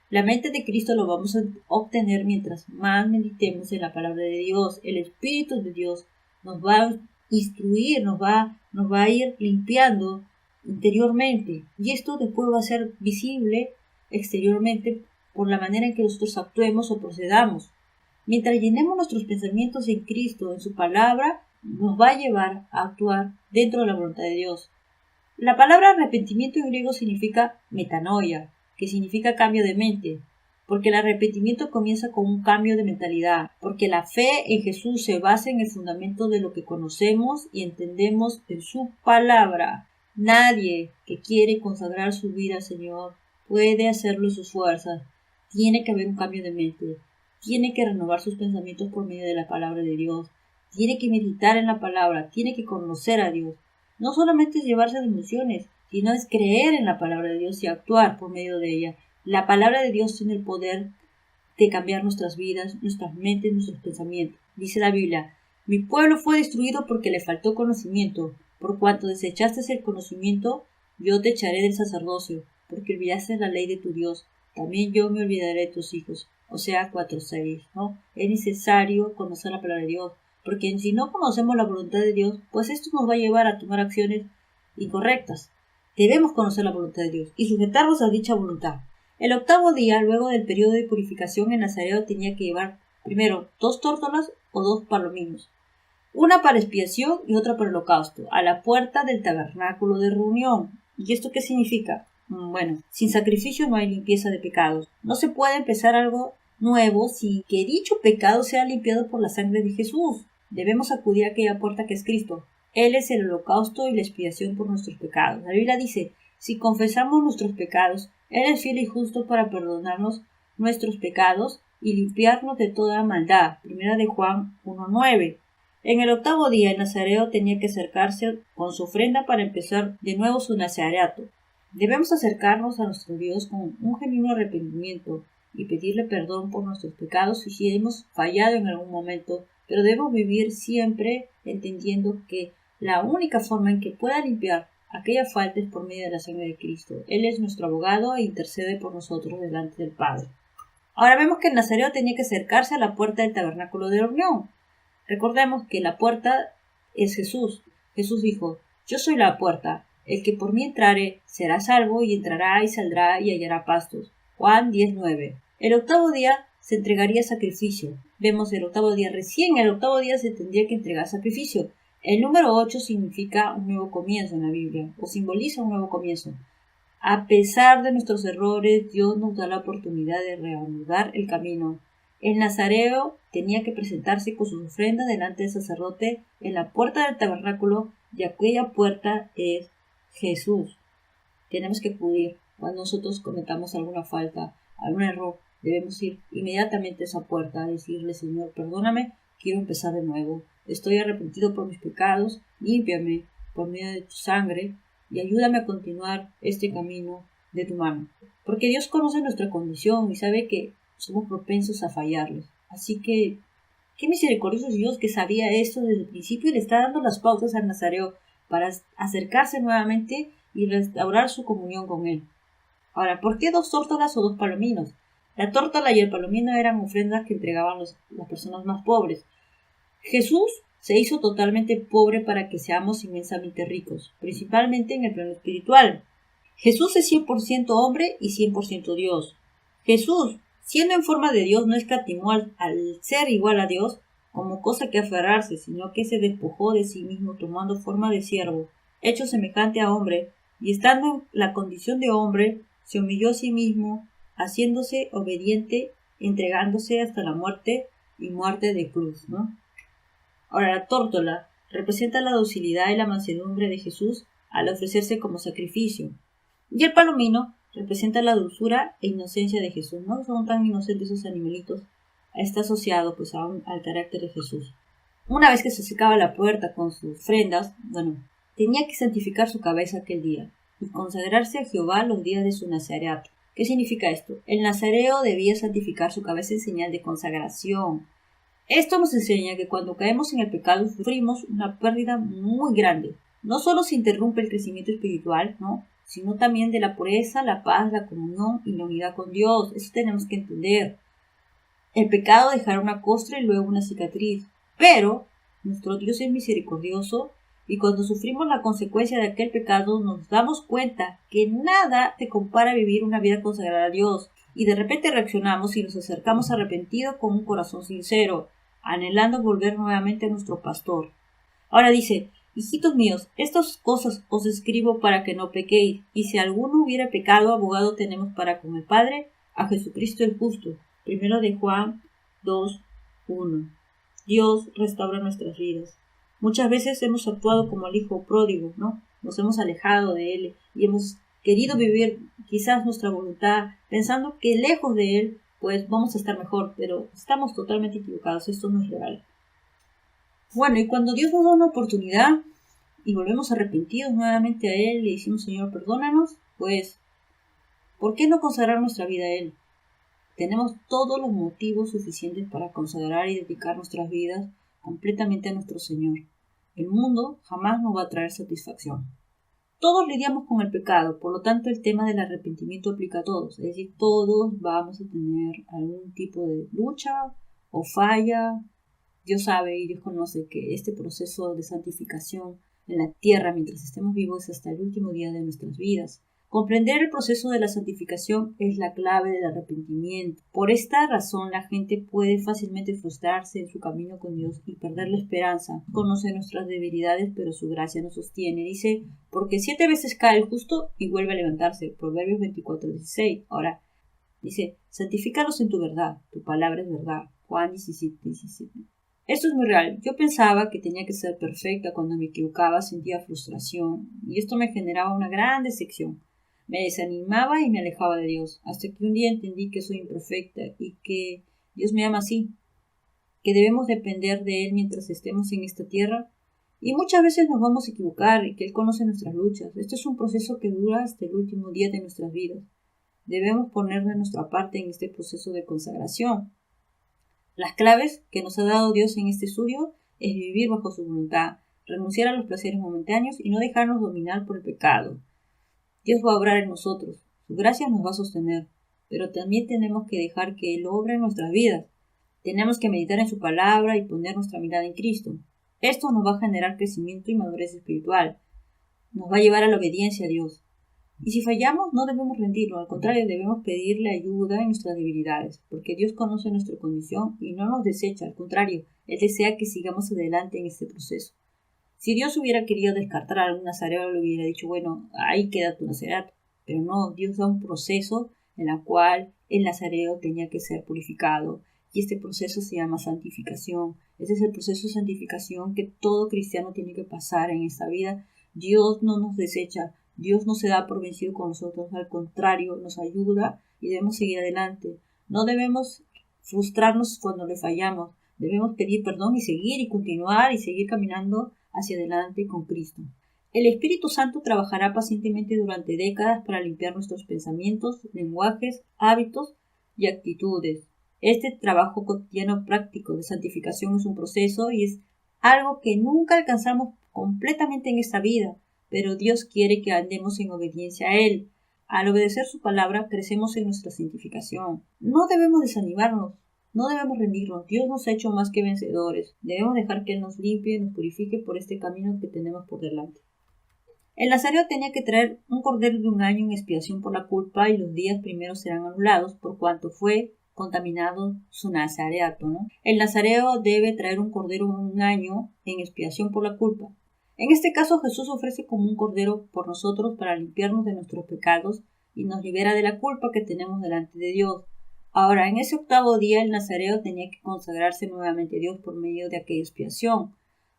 La mente de Cristo lo vamos a obtener mientras más meditemos en la palabra de Dios. El Espíritu de Dios nos va a instruir, nos va a ir limpiando interiormente. Y esto después va a ser visible exteriormente por la manera en que nosotros actuemos o procedamos. Mientras llenemos nuestros pensamientos en Cristo, en su palabra, nos va a llevar a actuar dentro de la voluntad de Dios. La palabra arrepentimiento en griego significa metanoia, que significa cambio de mente, porque el arrepentimiento comienza con un cambio de mentalidad, porque la fe en Jesús se basa en el fundamento de lo que conocemos y entendemos en su palabra. Nadie que quiere consagrar su vida al Señor puede hacerlo en sus fuerzas. Tiene que haber un cambio de mente, tiene que renovar sus pensamientos por medio de la palabra de Dios, tiene que meditar en la palabra, tiene que conocer a Dios. No solamente es llevarse de emociones, sino es creer en la palabra de Dios y actuar por medio de ella. La palabra de Dios tiene el poder de cambiar nuestras vidas, nuestras mentes, nuestros pensamientos. Dice la Biblia, mi pueblo fue destruido porque le faltó conocimiento. Por cuanto desechaste el conocimiento, yo te echaré del sacerdocio, porque olvidaste la ley de tu Dios. También yo me olvidaré de tus hijos. Oseas 4:6, ¿no? Es necesario conocer la palabra de Dios, porque si no conocemos la voluntad de Dios, pues esto nos va a llevar a tomar acciones incorrectas. Debemos conocer la voluntad de Dios y sujetarnos a dicha voluntad. El octavo día, luego del periodo de purificación, el nazareo tenía que llevar primero 2 tórtolas o 2 palominos, una para expiación y otra para el holocausto, a la puerta del tabernáculo de reunión. ¿Y esto qué significa? Bueno, sin sacrificio no hay limpieza de pecados. No se puede empezar algo nuevo sin que dicho pecado sea limpiado por la sangre de Jesús. Debemos acudir a aquella puerta que es Cristo. Él es el holocausto y la expiación por nuestros pecados. La Biblia dice, si confesamos nuestros pecados, Él es fiel y justo para perdonarnos nuestros pecados y limpiarnos de toda maldad. Primera de Juan 1:9. En el octavo día el nazareo tenía que acercarse con su ofrenda para empezar de nuevo su nazareato. Debemos acercarnos a nuestro Dios con un genuino arrepentimiento y pedirle perdón por nuestros pecados si hemos fallado en algún momento, pero debemos vivir siempre entendiendo que la única forma en que pueda limpiar aquella falta es por medio de la sangre de Cristo. Él es nuestro abogado e intercede por nosotros delante del Padre. Ahora vemos que el nazareo tenía que acercarse a la puerta del tabernáculo de reunión. Recordemos que la puerta es Jesús. Jesús dijo, yo soy la puerta. El que por mí entrare será salvo y entrará y saldrá y hallará pastos. Juan 10:9. El octavo día se entregaría sacrificio. Vemos el octavo día. Recién el octavo día se tendría que entregar sacrificio. El número 8 significa un nuevo comienzo en la Biblia, o simboliza un nuevo comienzo. A pesar de nuestros errores, Dios nos da la oportunidad de reanudar el camino. El nazareo tenía que presentarse con sus ofrendas delante del sacerdote en la puerta del tabernáculo, y aquella puerta es Jesús. Tenemos que acudir cuando nosotros cometamos alguna falta, algún error. Debemos ir inmediatamente a esa puerta a decirle, Señor, perdóname, quiero empezar de nuevo. Estoy arrepentido por mis pecados, límpiame por medio de tu sangre y ayúdame a continuar este camino de tu mano. Porque Dios conoce nuestra condición y sabe que somos propensos a fallarles. Así que, qué misericordioso Dios que sabía esto desde el principio y le está dando las pautas al nazareo para acercarse nuevamente y restaurar su comunión con Él. Ahora, ¿por qué 2 tórtolas o 2 palominos? La tórtola y el palomino eran ofrendas que entregaban las personas más pobres. Jesús se hizo totalmente pobre para que seamos inmensamente ricos, principalmente en el plano espiritual. Jesús es 100% hombre y 100% Dios. Jesús, siendo en forma de Dios, no escatimó al ser igual a Dios como cosa que aferrarse, sino que se despojó de sí mismo tomando forma de siervo, hecho semejante a hombre, y estando en la condición de hombre, se humilló a sí mismo, haciéndose obediente, entregándose hasta la muerte y muerte de cruz, ¿no? Ahora, la tórtola representa la docilidad y la mansedumbre de Jesús al ofrecerse como sacrificio. Y el palomino representa la dulzura e inocencia de Jesús. No son tan inocentes esos animalitos. Está asociado pues al carácter de Jesús. Una vez que se secaba la puerta con sus ofrendas, tenía que santificar su cabeza aquel día y consagrarse a Jehová los días de su nazareato. ¿Qué significa esto? El nazareo debía santificar su cabeza en señal de consagración. Esto nos enseña que cuando caemos en el pecado sufrimos una pérdida muy grande. No solo se interrumpe el crecimiento espiritual, sino también de la pureza, la paz, la comunión y la unidad con Dios. Eso tenemos que entender. El pecado dejará una costra y luego una cicatriz. Pero nuestro Dios es misericordioso y cuando sufrimos la consecuencia de aquel pecado nos damos cuenta que nada se compara a vivir una vida consagrada a Dios. y de repente reaccionamos y nos acercamos arrepentidos con un corazón sincero, anhelando volver nuevamente a nuestro pastor. Ahora dice: hijitos míos, estas cosas os escribo para que no pequéis, y si alguno hubiera pecado, abogado tenemos para con el Padre, a Jesucristo el justo. Primero de Juan 2:1. Dios restaura nuestras vidas. Muchas veces hemos actuado como el hijo pródigo, ¿no? Nos hemos alejado de Él y hemos querido vivir quizás nuestra voluntad, pensando que lejos de Él, pues vamos a estar mejor, pero estamos totalmente equivocados, esto no es real. Bueno, y cuando Dios nos da una oportunidad y volvemos arrepentidos nuevamente a Él y le decimos: Señor, perdónanos, pues, ¿por qué no consagrar nuestra vida a Él? Tenemos todos los motivos suficientes para consagrar y dedicar nuestras vidas completamente a nuestro Señor. El mundo jamás nos va a traer satisfacción. Todos lidiamos con el pecado, por lo tanto el tema del arrepentimiento aplica a todos, es decir, todos vamos a tener algún tipo de lucha o falla. Dios sabe y Dios conoce que este proceso de santificación en la tierra mientras estemos vivos es hasta el último día de nuestras vidas. Comprender el proceso de la santificación es la clave del arrepentimiento. Por esta razón la gente puede fácilmente frustrarse en su camino con Dios y perder la esperanza. Conoce nuestras debilidades, pero su gracia nos sostiene. Dice: porque 7 veces cae el justo y vuelve a levantarse. Proverbios 24:16. Ahora, dice: santifícalos en tu verdad, tu palabra es verdad. Juan 17:17. Esto es muy real. Yo pensaba que tenía que ser perfecta. Cuando me equivocaba sentía frustración y esto me generaba una gran decepción. Me desanimaba y me alejaba de Dios, hasta que un día entendí que soy imperfecta y que Dios me ama así, que debemos depender de Él mientras estemos en esta tierra, y muchas veces nos vamos a equivocar y que Él conoce nuestras luchas. Esto es un proceso que dura hasta el último día de nuestras vidas. Debemos poner de nuestra parte en este proceso de consagración. Las claves que nos ha dado Dios en este estudio es vivir bajo su voluntad, renunciar a los placeres momentáneos y no dejarnos dominar por el pecado. Dios va a obrar en nosotros, su gracia nos va a sostener, pero también tenemos que dejar que Él obre en nuestras vidas. Tenemos que meditar en su palabra y poner nuestra mirada en Cristo. Esto nos va a generar crecimiento y madurez espiritual. Nos va a llevar a la obediencia a Dios. Y si fallamos, no debemos rendirnos, al contrario, debemos pedirle ayuda en nuestras debilidades, porque Dios conoce nuestra condición y no nos desecha, al contrario, Él desea que sigamos adelante en este proceso. Si Dios hubiera querido descartar a algún nazareo, le hubiera dicho: bueno, ahí queda tu nazarato. Pero no, Dios da un proceso en el cual el nazareo tenía que ser purificado. Y este proceso se llama santificación. Ese es el proceso de santificación que todo cristiano tiene que pasar en esta vida. Dios no nos desecha. Dios no se da por vencido con nosotros. Al contrario, nos ayuda y debemos seguir adelante. No debemos frustrarnos cuando le fallamos. Debemos pedir perdón y seguir y continuar y seguir caminando hacia adelante con Cristo. El Espíritu Santo trabajará pacientemente durante décadas para limpiar nuestros pensamientos, lenguajes, hábitos y actitudes. Este trabajo cotidiano práctico de santificación es un proceso y es algo que nunca alcanzamos completamente en esta vida, pero Dios quiere que andemos en obediencia a Él. Al obedecer su palabra, crecemos en nuestra santificación. No debemos desanimarnos. No debemos rendirnos. Dios nos ha hecho más que vencedores. Debemos dejar que Él nos limpie y nos purifique por este camino que tenemos por delante. El nazareo tenía que traer un cordero de 1 año en expiación por la culpa y los días primeros serán anulados por cuanto fue contaminado su nazareato, ¿no? El nazareo debe traer un cordero de 1 año en expiación por la culpa. En este caso Jesús ofrece como un cordero por nosotros para limpiarnos de nuestros pecados y nos libera de la culpa que tenemos delante de Dios. Ahora, en ese 8º día el nazareo tenía que consagrarse nuevamente a Dios por medio de aquella expiación.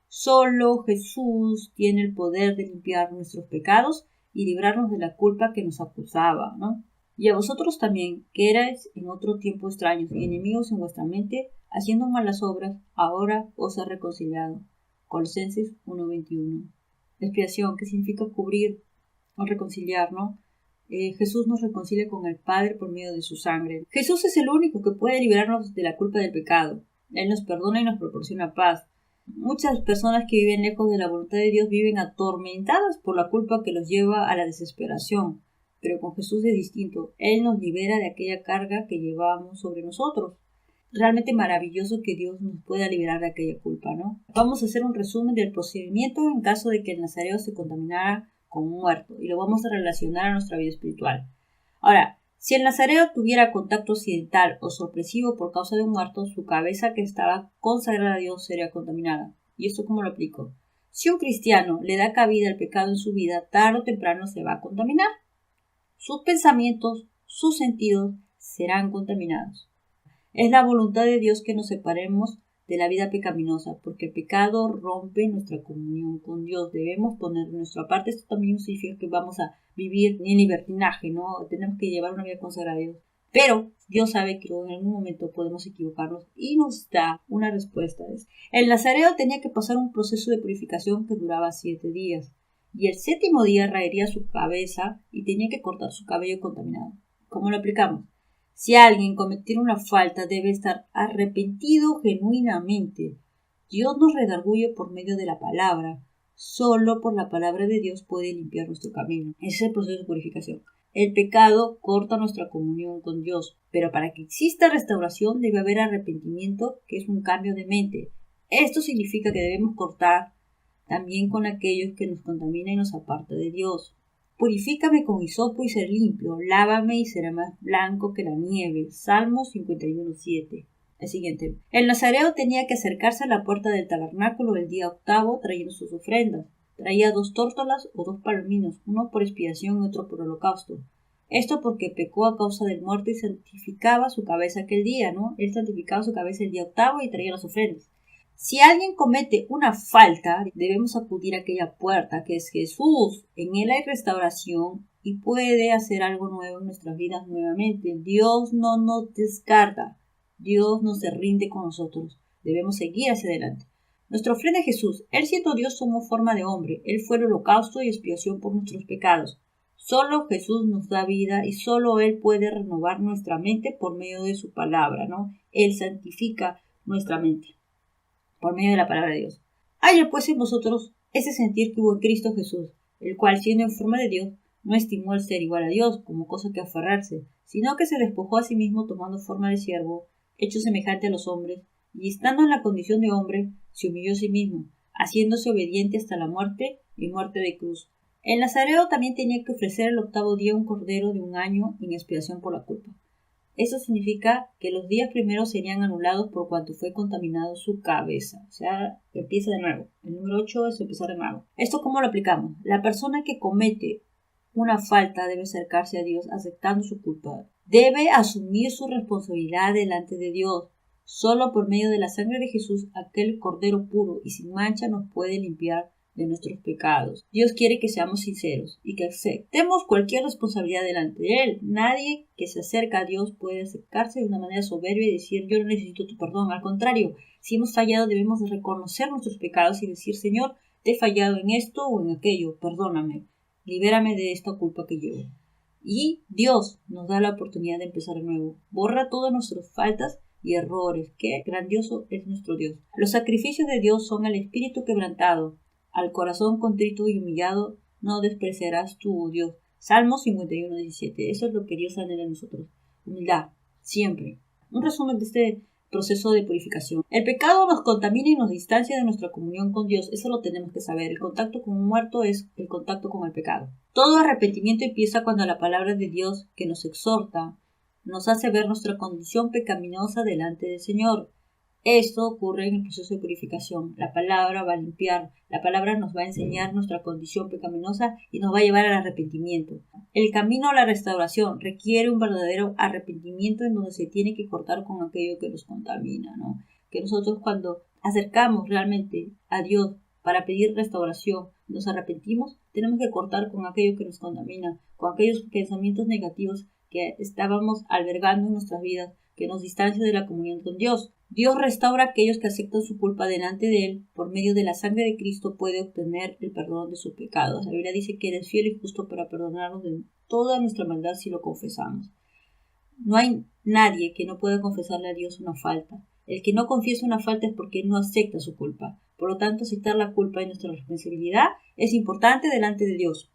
Solo Jesús tiene el poder de limpiar nuestros pecados y librarnos de la culpa que nos acusaba, ¿no? Y a vosotros también, que erais en otro tiempo extraños y enemigos en vuestra mente, haciendo malas obras, ahora os ha reconciliado. Colosenses 1:21. Expiación, que significa cubrir o reconciliar, ¿no? Jesús nos reconcilia con el Padre por medio de su sangre. Jesús es el único que puede liberarnos de la culpa del pecado. Él nos perdona y nos proporciona paz. Muchas personas que viven lejos de la voluntad de Dios viven atormentadas por la culpa que los lleva a la desesperación. Pero con Jesús es distinto. Él nos libera de aquella carga que llevábamos sobre nosotros. Realmente maravilloso que Dios nos pueda liberar de aquella culpa, ¿no? Vamos a hacer un resumen del procedimiento en caso de que el nazareo se contaminara con un muerto y lo vamos a relacionar a nuestra vida espiritual. Ahora, Si el nazareo tuviera contacto accidental o sorpresivo por causa de un muerto, su cabeza que estaba consagrada a Dios sería contaminada. ¿Y esto cómo lo aplico? Si un cristiano le da cabida al pecado en su vida, tarde o temprano se va a contaminar. Sus pensamientos, sus sentidos serán contaminados. Es la voluntad de Dios que nos separemos de la vida pecaminosa, porque el pecado rompe nuestra comunión con Dios. Debemos poner de nuestra parte. Esto también significa que vamos a vivir en libertinaje, ¿no? Tenemos que llevar una vida consagrada a Dios. Pero Dios sabe que en algún momento podemos equivocarnos y nos da una respuesta. El nazareo tenía que pasar un proceso de purificación que duraba 7 días. Y el 7º día raería su cabeza y tenía que cortar su cabello contaminado. ¿Cómo lo aplicamos? Si alguien cometiera una falta, debe estar arrepentido genuinamente. Dios nos redarguye por medio de la palabra. Solo por la palabra de Dios puede limpiar nuestro camino. Ese es el proceso de purificación. El pecado corta nuestra comunión con Dios, pero para que exista restauración debe haber arrepentimiento, que es un cambio de mente. Esto significa que debemos cortar también con aquellos que nos contaminan y nos apartan de Dios. Purifícame con hisopo y seré limpio, lávame y seré más blanco que la nieve. Salmo 51:7. El siguiente. El nazareo tenía que acercarse a la puerta del tabernáculo el día 8º trayendo sus ofrendas. Traía 2 tórtolas o 2 palominos, uno por expiación y otro por holocausto. Esto porque pecó a causa del muerto y santificaba su cabeza aquel día, ¿no? Él santificaba su cabeza el día 8º y traía las ofrendas. Si alguien comete una falta, debemos acudir a aquella puerta que es Jesús. En Él hay restauración y puede hacer algo nuevo en nuestras vidas nuevamente. Dios no nos descarta. Dios no se rinde con nosotros. Debemos seguir hacia adelante. Nuestra ofrenda es Jesús. Él siendo Dios tomó forma de hombre. Él fue el holocausto y expiación por nuestros pecados. Solo Jesús nos da vida y solo Él puede renovar nuestra mente por medio de su palabra, ¿no? Él santifica nuestra mente por medio de la palabra de Dios. Haya pues en vosotros ese sentir que hubo en Cristo Jesús, el cual siendo en forma de Dios, no estimó el ser igual a Dios como cosa que aferrarse, sino que se despojó a sí mismo tomando forma de siervo, hecho semejante a los hombres, y estando en la condición de hombre, se humilló a sí mismo, haciéndose obediente hasta la muerte y muerte de cruz. El nazareo también tenía que ofrecer el 8º día un cordero de 1 año en expiación por la culpa. Eso significa que los días primeros serían anulados por cuanto fue contaminado su cabeza. O sea, empieza de nuevo. El número 8 es empezar de nuevo. ¿Esto cómo lo aplicamos? La persona que comete una falta debe acercarse a Dios aceptando su culpa. Debe asumir su responsabilidad delante de Dios. Solo por medio de la sangre de Jesús, aquel cordero puro y sin mancha nos puede limpiar de nuestros pecados. Dios quiere que seamos sinceros y que aceptemos cualquier responsabilidad delante de Él. Nadie que se acerca a Dios puede acercarse de una manera soberbia y decir yo no necesito tu perdón. Al contrario, si hemos fallado debemos de reconocer nuestros pecados y decir Señor, te he fallado en esto o en aquello, perdóname, libérame de esta culpa que llevo. Y Dios nos da la oportunidad de empezar de nuevo. Borra todas nuestras faltas y errores. Qué grandioso es nuestro Dios. Los sacrificios de Dios son el espíritu quebrantado. Al corazón contrito y humillado no despreciarás tú, Dios. Salmo 51:17. Eso es lo que Dios anhela en nosotros. Humildad, siempre. Un resumen de este proceso de purificación. El pecado nos contamina y nos distancia de nuestra comunión con Dios. Eso lo tenemos que saber. El contacto con un muerto es el contacto con el pecado. Todo arrepentimiento empieza cuando la palabra de Dios que nos exhorta nos hace ver nuestra condición pecaminosa delante del Señor. Esto ocurre en el proceso de purificación. La palabra va a limpiar, la palabra nos va a enseñar nuestra condición pecaminosa y nos va a llevar al arrepentimiento. El camino a la restauración requiere un verdadero arrepentimiento en donde se tiene que cortar con aquello que nos contamina, ¿no? Que nosotros cuando acercamos realmente a Dios para pedir restauración, nos arrepentimos, tenemos que cortar con aquello que nos contamina, con aquellos pensamientos negativos que estábamos albergando en nuestras vidas, que nos distancian de la comunión con Dios. Dios restaura a aquellos que aceptan su culpa delante de Él. Por medio de la sangre de Cristo puede obtener el perdón de sus pecados. La Biblia dice que Él es fiel y justo para perdonarnos de toda nuestra maldad si lo confesamos. No hay nadie que no pueda confesarle a Dios una falta. El que no confiesa una falta es porque no acepta su culpa. Por lo tanto, aceptar la culpa y nuestra responsabilidad es importante delante de Dios.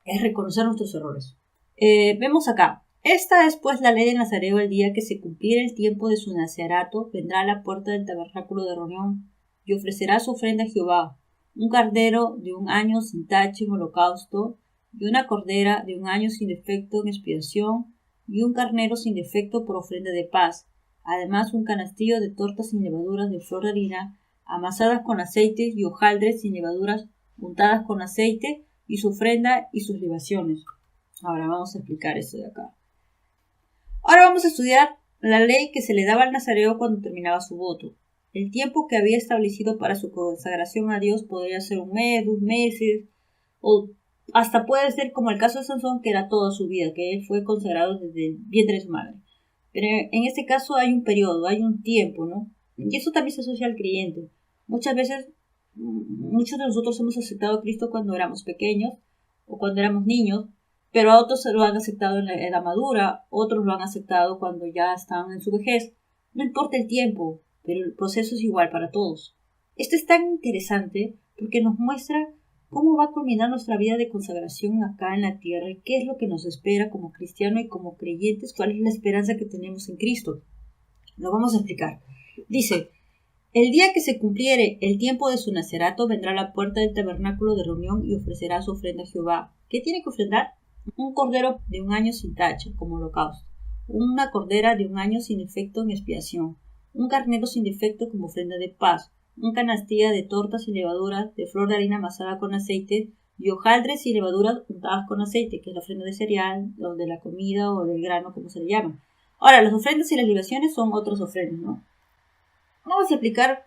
Es reconocer nuestros errores. Vemos acá. Esta es pues la ley del nazareo. El día que se cumpliera el tiempo de su nazarato, vendrá a la puerta del tabernáculo de reunión y ofrecerá su ofrenda a Jehová, un cordero de 1 año sin tacha en holocausto, y una cordera de 1 año sin defecto en expiación, y un carnero sin defecto por ofrenda de paz. Además, un canastillo de tortas sin levaduras de flor de harina, amasadas con aceite, y hojaldres sin levaduras untadas con aceite, y su ofrenda y sus libaciones. Ahora vamos a explicar esto de acá. Ahora vamos a estudiar la ley que se le daba al nazareo cuando terminaba su voto. El tiempo que había establecido para su consagración a Dios podría ser 1 mes, 2 meses, o hasta puede ser como el caso de Sansón, que era toda su vida, que él fue consagrado desde el vientre de su madre. Pero en este caso hay un periodo, hay un tiempo, ¿no? Y eso también se asocia al creyente. Muchas veces, muchos de nosotros hemos aceptado a Cristo cuando éramos pequeños o cuando éramos niños, pero a otros lo han aceptado en la edad madura, otros lo han aceptado cuando ya están en su vejez. No importa el tiempo, pero el proceso es igual para todos. Esto es tan interesante porque nos muestra cómo va a culminar nuestra vida de consagración acá en la tierra y qué es lo que nos espera como cristianos y como creyentes, cuál es la esperanza que tenemos en Cristo. Lo vamos a explicar. Dice: el día que se cumpliere el tiempo de su nacerato, vendrá a la puerta del tabernáculo de reunión y ofrecerá su ofrenda a Jehová. ¿Qué tiene que ofrendar? Un cordero de 1 año sin tacha, como holocausto. Una cordera de 1 año sin defecto en expiación. Un carnero sin defecto como ofrenda de paz. Un canastilla de tortas y levaduras de flor de harina amasada con aceite, y hojaldres y levaduras untadas con aceite, que es la ofrenda de cereal, o de la comida, o del grano, como se le llama. Ahora, las ofrendas y las libaciones son otras ofrendas, ¿no? Vamos a explicar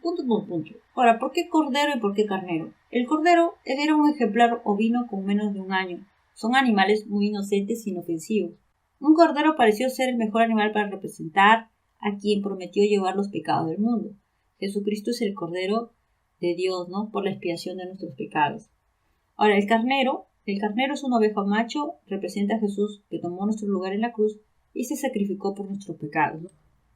punto por punto. Ahora, ¿por qué cordero y por qué carnero? El cordero era un ejemplar ovino con menos de 1 año. Son animales muy inocentes e inofensivos. Un cordero pareció ser el mejor animal para representar a quien prometió llevar los pecados del mundo. Jesucristo es el Cordero de Dios, ¿no? Por la expiación de nuestros pecados. Ahora, el carnero es un oveja macho, representa a Jesús que tomó nuestro lugar en la cruz y se sacrificó por nuestros pecados, ¿no?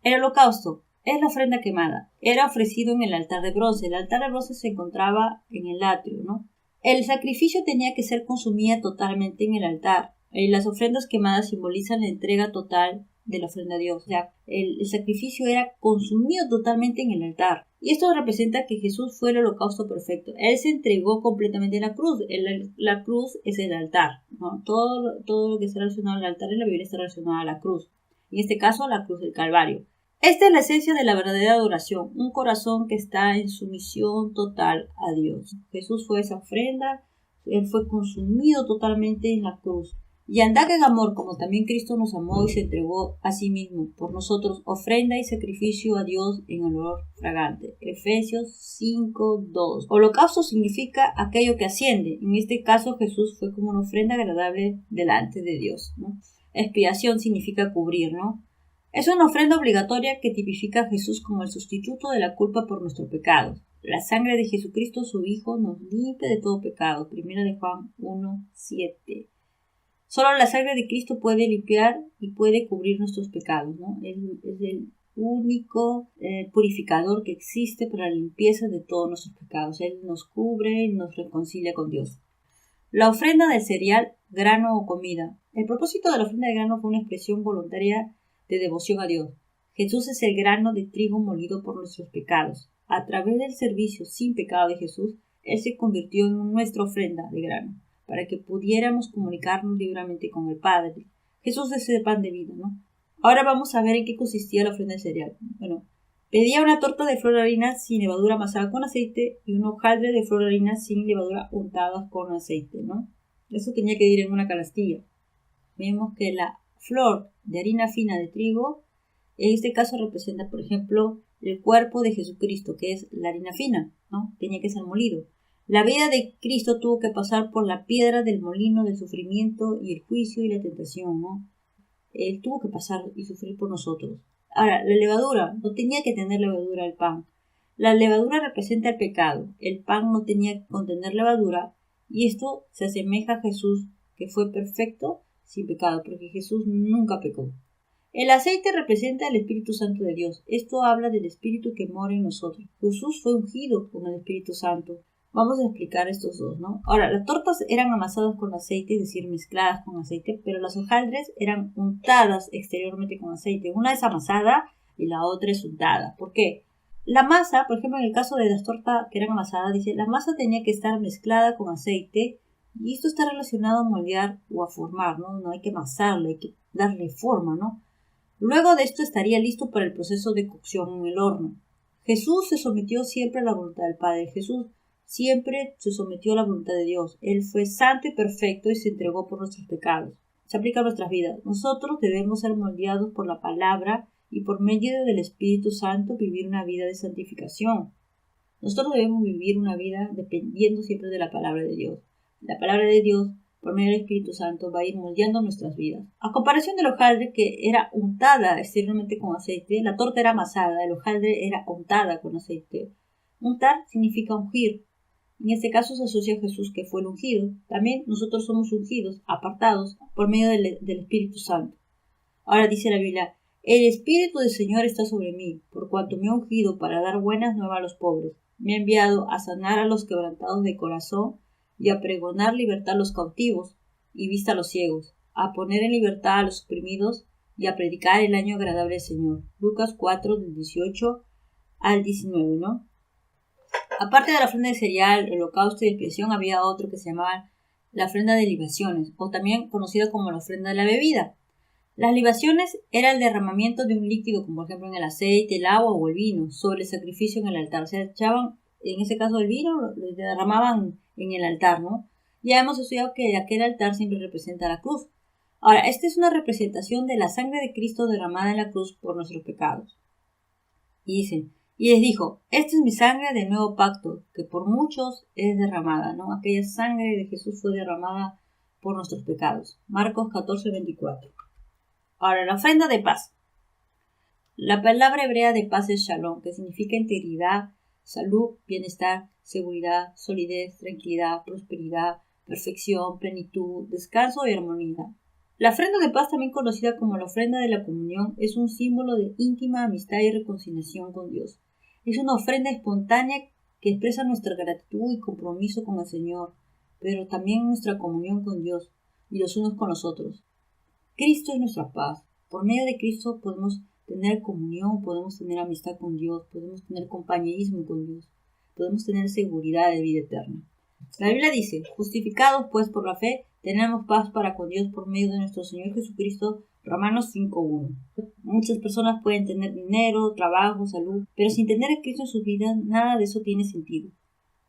El holocausto es la ofrenda quemada. Era ofrecido en el altar de bronce. El altar de bronce se encontraba en el atrio, ¿no? El sacrificio tenía que ser consumido totalmente en el altar. Las ofrendas quemadas simbolizan la entrega total de la ofrenda a Dios. O sea, el sacrificio era consumido totalmente en el altar. Y esto representa que Jesús fue el holocausto perfecto. Él se entregó completamente en la cruz. La cruz es el altar, ¿no? Todo lo que está relacionado al altar en la Biblia está relacionado a la cruz. En este caso, la cruz del Calvario. Esta es la esencia de la verdadera adoración, un corazón que está en sumisión total a Dios. Jesús fue esa ofrenda, Él fue consumido totalmente en la cruz. Y andad en amor, como también Cristo nos amó y se entregó a sí mismo por nosotros, ofrenda y sacrificio a Dios en olor fragante. Efesios 5:2. Holocausto significa aquello que asciende. En este caso, Jesús fue como una ofrenda agradable delante de Dios, ¿no? Expiación significa cubrir, ¿no? Es una ofrenda obligatoria que tipifica a Jesús como el sustituto de la culpa por nuestros pecados. La sangre de Jesucristo, su Hijo, nos limpia de todo pecado. 1 de Juan 1:7. Solo la sangre de Cristo puede limpiar y puede cubrir nuestros pecados, ¿no? Él es el único purificador que existe para la limpieza de todos nuestros pecados. Él nos cubre y nos reconcilia con Dios. La ofrenda del cereal, grano o comida. El propósito de la ofrenda de grano fue una expresión voluntaria de devoción a Dios. Jesús es el grano de trigo molido por nuestros pecados. A través del servicio sin pecado de Jesús, Él se convirtió en nuestra ofrenda de grano, para que pudiéramos comunicarnos libremente con el Padre. Jesús es el pan de vida, ¿no? Ahora vamos a ver en qué consistía la ofrenda de cereal. Bueno, pedía una torta de flor de harina sin levadura amasada con aceite y un hojaldre de flor de harina sin levadura untadas con aceite, ¿no? Eso tenía que ir en una canastilla. Vemos que la flor de harina fina de trigo, en este caso representa, por ejemplo, el cuerpo de Jesucristo, que es la harina fina, ¿no? Tenía que ser molido. La vida de Cristo tuvo que pasar por la piedra del molino del sufrimiento y el juicio y la tentación, ¿no? Él tuvo que pasar y sufrir por nosotros. Ahora, la levadura, no tenía que tener levadura el pan. La levadura representa el pecado. El pan no tenía que contener levadura y esto se asemeja a Jesús, que fue perfecto sin pecado, porque Jesús nunca pecó. El aceite representa el Espíritu Santo de Dios. Esto habla del Espíritu que mora en nosotros. Jesús fue ungido con el Espíritu Santo. Vamos a explicar estos dos, ¿no? Ahora, las tortas eran amasadas con aceite, es decir, mezcladas con aceite, pero las hojaldres eran untadas exteriormente con aceite. Una es amasada y la otra es untada. ¿Por qué? La masa, por ejemplo, en el caso de las tortas que eran amasadas, dice, la masa tenía que estar mezclada con aceite y esto está relacionado a moldear o a formar, ¿no? No hay que amasarlo, hay que darle forma, ¿no? Luego de esto estaría listo para el proceso de cocción en el horno. Jesús se sometió siempre a la voluntad del Padre. Jesús siempre se sometió a la voluntad de Dios. Él fue santo y perfecto y se entregó por nuestros pecados. Se aplica a nuestras vidas. Nosotros debemos ser moldeados por la palabra y por medio del Espíritu Santo vivir una vida de santificación. Nosotros debemos vivir una vida dependiendo siempre de la palabra de Dios. La palabra de Dios, por medio del Espíritu Santo, va a ir moldeando nuestras vidas. A comparación del hojaldre, que era untada exteriormente con aceite, la torta era amasada, el hojaldre era untada con aceite. Untar significa ungir. En este caso se asocia a Jesús, que fue el ungido. También nosotros somos ungidos, apartados, por medio del Espíritu Santo. Ahora dice la Biblia: el Espíritu del Señor está sobre mí, por cuanto me ha ungido para dar buenas nuevas a los pobres. Me ha enviado a sanar a los quebrantados de corazón y a pregonar libertad a los cautivos y vista a los ciegos, a poner en libertad a los oprimidos y a predicar el año agradable del Señor. Lucas 4, del 18 al 19, ¿no? Aparte de la ofrenda de cereal, el holocausto y expiación, había otro que se llamaba la ofrenda de libaciones, o también conocida como la ofrenda de la bebida. Las libaciones era el derramamiento de un líquido, como por ejemplo en el aceite, el agua o el vino, sobre el sacrificio en el altar. Se echaban, en ese caso el vino, lo derramaban en el altar, ¿no? Ya hemos estudiado que aquel altar siempre representa la cruz. Ahora, esta es una representación de la sangre de Cristo derramada en la cruz por nuestros pecados. Y dicen: y les dijo: esta es mi sangre del nuevo pacto, que por muchos es derramada, ¿no? Aquella sangre de Jesús fue derramada por nuestros pecados. Marcos 14, 24. Ahora, la ofrenda de paz. La palabra hebrea de paz es shalom, que significa integridad, salud, bienestar, seguridad, solidez, tranquilidad, prosperidad, perfección, plenitud, descanso y armonía. La ofrenda de paz, también conocida como la ofrenda de la comunión, es un símbolo de íntima amistad y reconciliación con Dios. Es una ofrenda espontánea que expresa nuestra gratitud y compromiso con el Señor, pero también nuestra comunión con Dios y los unos con los otros. Cristo es nuestra paz. Por medio de Cristo podemos tener comunión, podemos tener amistad con Dios, podemos tener compañerismo con Dios, podemos tener seguridad de vida eterna. La Biblia dice: justificados pues por la fe, tenemos paz para con Dios por medio de nuestro Señor Jesucristo. Romanos 5:1. Muchas personas pueden tener dinero, trabajo, salud, pero sin tener a Cristo en sus vidas, nada de eso tiene sentido.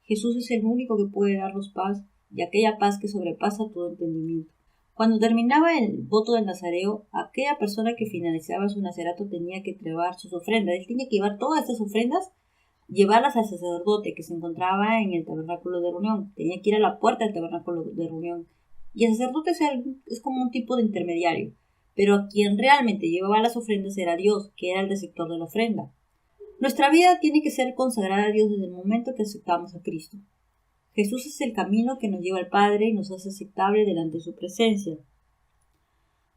Jesús es el único que puede darnos paz, y aquella paz que sobrepasa todo entendimiento. Cuando terminaba el voto del nazareo, aquella persona que finalizaba su nazarato tenía que entregar sus ofrendas. Él tenía que llevar todas estas ofrendas, llevarlas al sacerdote que se encontraba en el tabernáculo de reunión. Tenía que ir a la puerta del tabernáculo de reunión. Y el sacerdote es como un tipo de intermediario, pero quien realmente llevaba las ofrendas era Dios, que era el receptor de la ofrenda. Nuestra vida tiene que ser consagrada a Dios desde el momento que aceptamos a Cristo. Jesús es el camino que nos lleva al Padre y nos hace aceptable delante de su presencia.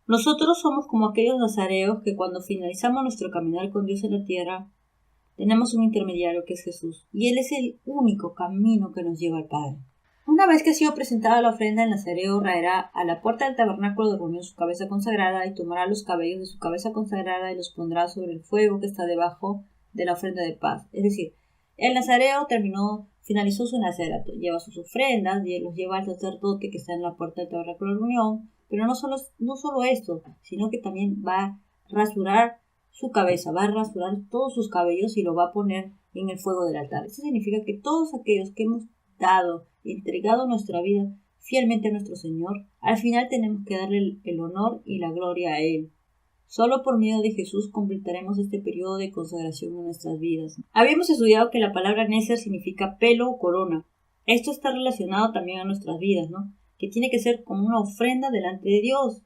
Nosotros somos como aquellos nazareos que cuando finalizamos nuestro caminar con Dios en la tierra, tenemos un intermediario que es Jesús, y Él es el único camino que nos lleva al Padre. Una vez que ha sido presentada la ofrenda, el nazareo traerá a la puerta del tabernáculo de reunión su cabeza consagrada y tomará los cabellos de su cabeza consagrada y los pondrá sobre el fuego que está debajo de la ofrenda de paz. Es decir, el nazareo finalizó su nazarato, lleva sus ofrendas y los lleva al sacerdote que está en la puerta del tabernáculo de reunión, pero no solo esto, sino que también va a rasurar su cabeza, va a rasurar todos sus cabellos y lo va a poner en el fuego del altar. Eso significa que todos aquellos que hemos entregado nuestra vida fielmente a nuestro Señor, al final tenemos que darle el honor y la gloria a Él. Solo por medio de Jesús completaremos este periodo de consagración en nuestras vidas. Habíamos estudiado que la palabra nezer significa pelo o corona. Esto está relacionado también a nuestras vidas, ¿no? Que tiene que ser como una ofrenda delante de Dios.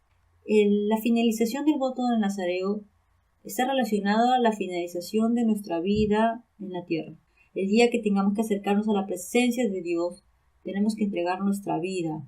La finalización del voto del nazareo está relacionada a la finalización de nuestra vida en la tierra. El día que tengamos que acercarnos a la presencia de Dios, tenemos que entregar nuestra vida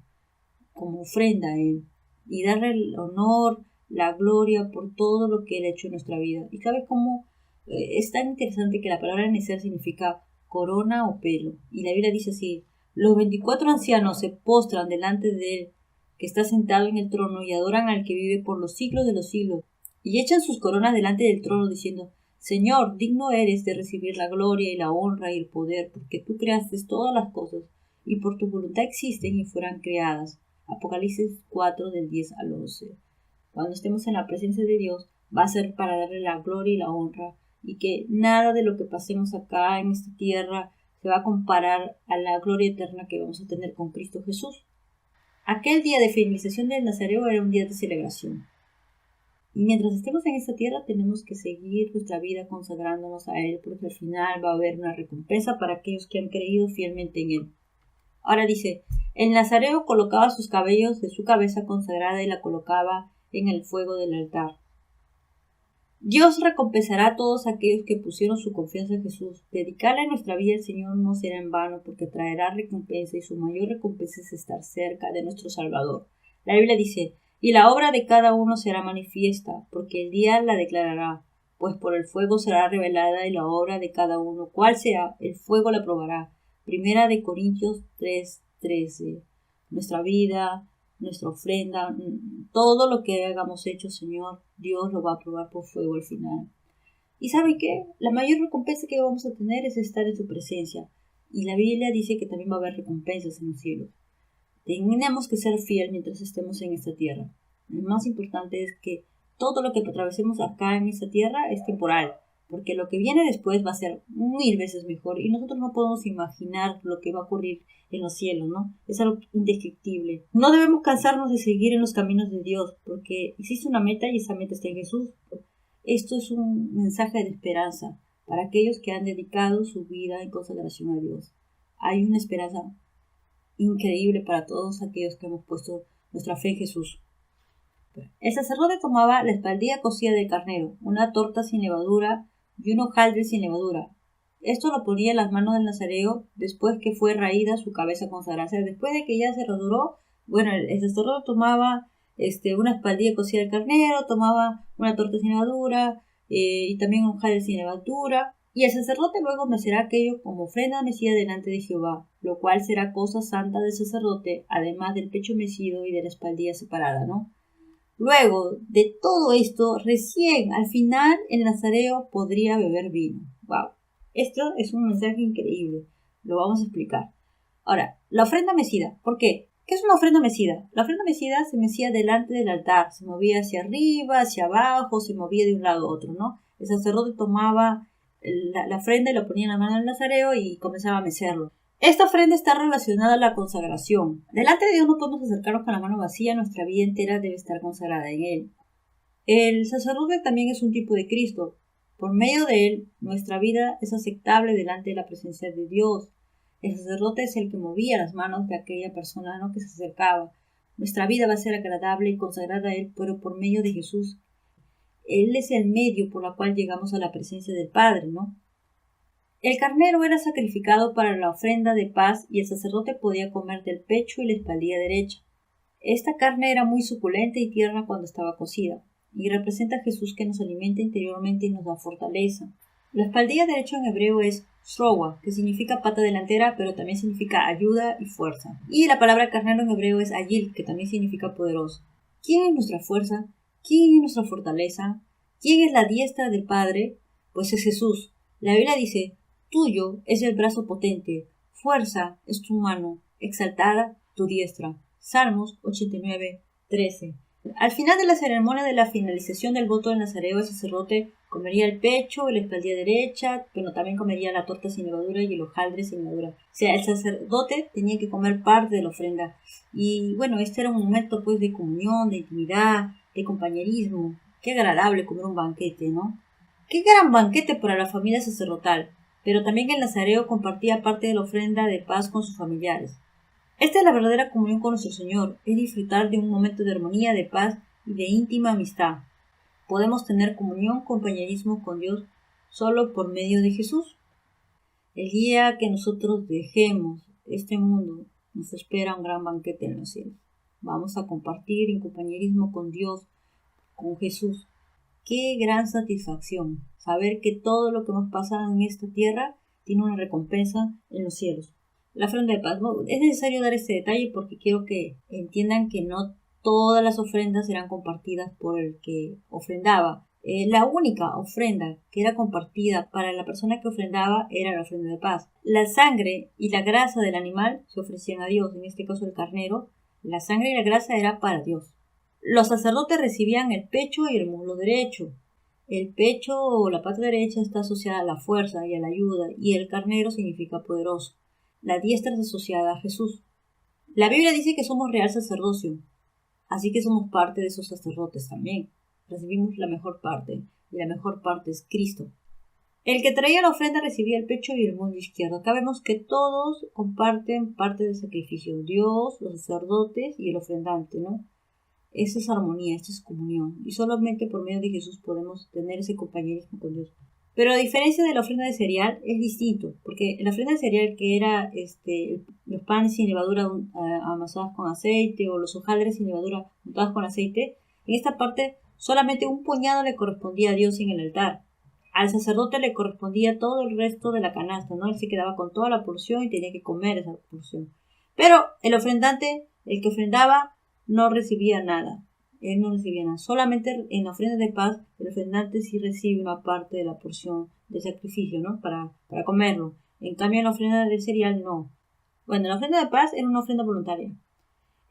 como ofrenda a Él y darle el honor, la gloria por todo lo que Él ha hecho en nuestra vida. Y sabes cómo es tan interesante que la palabra nezer significa corona o pelo. Y la Biblia dice así: los 24 ancianos se postran delante de Él, que está sentado en el trono, y adoran al que vive por los siglos de los siglos, y echan sus coronas delante del trono, diciendo: Señor, digno eres de recibir la gloria y la honra y el poder, porque tú creaste todas las cosas, y por tu voluntad existen y fueron creadas. Apocalipsis 4, del 10 al 11. cuando estemos en la presencia de Dios, va a ser para darle la gloria y la honra, y que nada de lo que pasemos acá en esta tierra se va a comparar a la gloria eterna que vamos a tener con Cristo Jesús. Aquel día de finalización del Nazareo era un día de celebración. Y mientras estemos en esta tierra tenemos que seguir nuestra vida consagrándonos a Él, porque al final va a haber una recompensa para aquellos que han creído fielmente en Él. Ahora dice, el Nazareo colocaba sus cabellos de su cabeza consagrada y la colocaba en el fuego del altar. Dios recompensará a todos aquellos que pusieron su confianza en Jesús. Dedicarle nuestra vida al Señor no será en vano, porque traerá recompensa, y su mayor recompensa es estar cerca de nuestro Salvador. La Biblia dice, y la obra de cada uno será manifiesta, porque el día la declarará, pues por el fuego será revelada y la obra de cada uno. ¿Cuál sea? El fuego la probará. Primera de Corintios 3:13. Nuestra vida, nuestra ofrenda, todo lo que hayamos hecho, Señor, Dios lo va a probar por fuego al final. ¿Y saben qué? La mayor recompensa que vamos a tener es estar en su presencia. Y la Biblia dice que también va a haber recompensas en los cielos. Tenemos que ser fieles mientras estemos en esta tierra. Lo más importante es que todo lo que atravesemos acá en esta tierra es temporal, porque lo que viene después va a ser 1000 veces mejor y nosotros no podemos imaginar lo que va a ocurrir en los cielos, ¿no? Es algo indescriptible. No debemos cansarnos de seguir en los caminos de Dios, porque existe una meta y esa meta está en Jesús. Esto es un mensaje de esperanza para aquellos que han dedicado su vida en consagración a Dios. Hay una esperanza increíble para todos aquellos que hemos puesto nuestra fe en Jesús. El sacerdote tomaba la espaldilla cocida del carnero, una torta sin levadura y un hojaldre sin levadura. Esto lo ponía en las manos del nazareo después que fue raída su cabeza consagrada. O sea, después de que ya se raduró, bueno, el sacerdote tomaba una espaldilla cocida del carnero, tomaba una torta sin levadura y también un hojaldre sin levadura. Y el sacerdote luego mecerá aquello como ofrenda mecida delante de Jehová, lo cual será cosa santa del sacerdote, además del pecho mecido y de la espaldilla separada, ¿no? Luego de todo esto, recién al final el nazareo podría beber vino. ¡Wow! Esto es un mensaje increíble. Lo vamos a explicar. Ahora, la ofrenda mecida. ¿Por qué? ¿Qué es una ofrenda mecida? La ofrenda mecida se mecía delante del altar. Se movía hacia arriba, hacia abajo, se movía de un lado a otro, ¿no? El sacerdote tomaba la ofrenda y la ponía en la mano del nazareo y comenzaba a mecerlo. Esta ofrenda está relacionada a la consagración. Delante de Dios no podemos acercarnos con la mano vacía, nuestra vida entera debe estar consagrada en Él. El sacerdote también es un tipo de Cristo. Por medio de Él, nuestra vida es aceptable delante de la presencia de Dios. El sacerdote es el que movía las manos de aquella persona, ¿no?, que se acercaba. Nuestra vida va a ser agradable y consagrada a Él, pero por medio de Jesús. Él es el medio por el cual llegamos a la presencia del Padre, ¿no? El carnero era sacrificado para la ofrenda de paz y el sacerdote podía comer del pecho y la espaldilla derecha. Esta carne era muy suculenta y tierna cuando estaba cocida, y representa a Jesús que nos alimenta interiormente y nos da fortaleza. La espaldilla derecha en hebreo es srowa, que significa pata delantera, pero también significa ayuda y fuerza. Y la palabra carnero en hebreo es ayil, que también significa poderoso. ¿Quién es nuestra fuerza? ¿Quién es nuestra fortaleza? ¿Quién es la diestra del Padre? Pues es Jesús. La Biblia dice: tuyo es el brazo potente, fuerza es tu mano, exaltada tu diestra. Salmos 89:13. Al final de la ceremonia de la finalización del voto del nazareo, el sacerdote comería el pecho y la espaldilla derecha, pero también comería la torta sin levadura y el hojaldre sin levadura. O sea, el sacerdote tenía que comer parte de la ofrenda. Y bueno, este era un momento pues de comunión, de intimidad, de compañerismo. Qué agradable comer un banquete, ¿no? Qué gran banquete para la familia sacerdotal. Pero también el nazareo compartía parte de la ofrenda de paz con sus familiares. Esta es la verdadera comunión con nuestro Señor, es disfrutar de un momento de armonía, de paz y de íntima amistad. Podemos tener comunión, compañerismo con Dios solo por medio de Jesús. El día que nosotros dejemos este mundo, nos espera un gran banquete en los cielos. Vamos a compartir en compañerismo con Dios, con Jesús. Qué gran satisfacción saber que todo lo que hemos pasado en esta tierra tiene una recompensa en los cielos. La ofrenda de paz. Es necesario dar este detalle porque quiero que entiendan que no todas las ofrendas eran compartidas por el que ofrendaba. La única ofrenda que era compartida para la persona que ofrendaba era la ofrenda de paz. La sangre y la grasa del animal se ofrecían a Dios, en este caso el carnero. La sangre y la grasa era para Dios. Los sacerdotes recibían el pecho y el muslo derecho. El pecho o la pata derecha está asociada a la fuerza y a la ayuda, y el carnero significa poderoso. La diestra es asociada a Jesús. La Biblia dice que somos real sacerdocio, así que somos parte de esos sacerdotes también. Recibimos la mejor parte, y la mejor parte es Cristo. El que traía la ofrenda recibía el pecho y el muslo izquierdo. Acá vemos que todos comparten parte del sacrificio. Dios, los sacerdotes y el ofrendante, ¿no? Esa es armonía, esta es comunión. Y solamente por medio de Jesús podemos tener ese compañerismo con Dios. Pero a diferencia de la ofrenda de cereal, es distinto. Porque en la ofrenda de cereal, que era los panes sin levadura amasados con aceite, o los hojaldres sin levadura untados con aceite, en esta parte solamente un puñado le correspondía a Dios en el altar. Al sacerdote le correspondía todo el resto de la canasta, ¿no? Él se quedaba con toda la porción y tenía que comer esa porción. Pero el ofrendante, el que ofrendaba, no recibía nada. Él no recibía nada. Solamente en la ofrenda de paz, el ofrendante sí recibe una parte de la porción de sacrificio, ¿no? Para comerlo. En cambio, en la ofrenda del cereal, no. Bueno, la ofrenda de paz era una ofrenda voluntaria.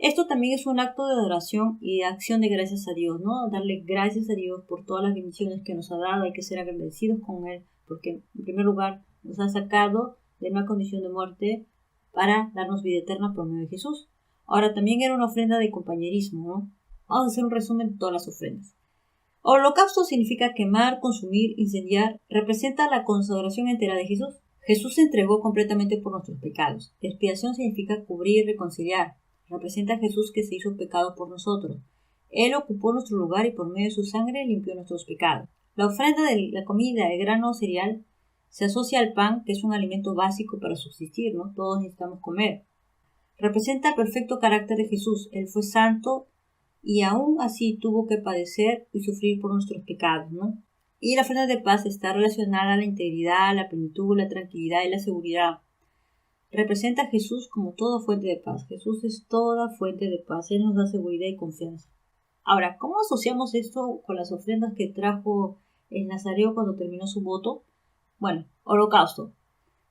Esto también es un acto de adoración y de acción de gracias a Dios, ¿no? Darle gracias a Dios por todas las bendiciones que nos ha dado. Hay que ser agradecidos con Él, porque en primer lugar nos ha sacado de una condición de muerte para darnos vida eterna por medio de Jesús. Ahora, también era una ofrenda de compañerismo, ¿no? Vamos a hacer un resumen de todas las ofrendas. Holocausto significa quemar, consumir, incendiar. Representa la consagración entera de Jesús. Jesús se entregó completamente por nuestros pecados. Expiación significa cubrir y reconciliar. Representa a Jesús que se hizo pecado por nosotros. Él ocupó nuestro lugar y por medio de su sangre limpió nuestros pecados. La ofrenda de la comida, el grano o cereal, se asocia al pan, que es un alimento básico para subsistir, ¿no? Todos necesitamos comer. Representa el perfecto carácter de Jesús. Él fue santo y aún así tuvo que padecer y sufrir por nuestros pecados, ¿no? Y la ofrenda de paz está relacionada a la integridad, la plenitud, la tranquilidad y la seguridad. Representa a Jesús como toda fuente de paz. Jesús es toda fuente de paz. Él nos da seguridad y confianza. Ahora, ¿cómo asociamos esto con las ofrendas que trajo el Nazareo cuando terminó su voto? Bueno, holocausto.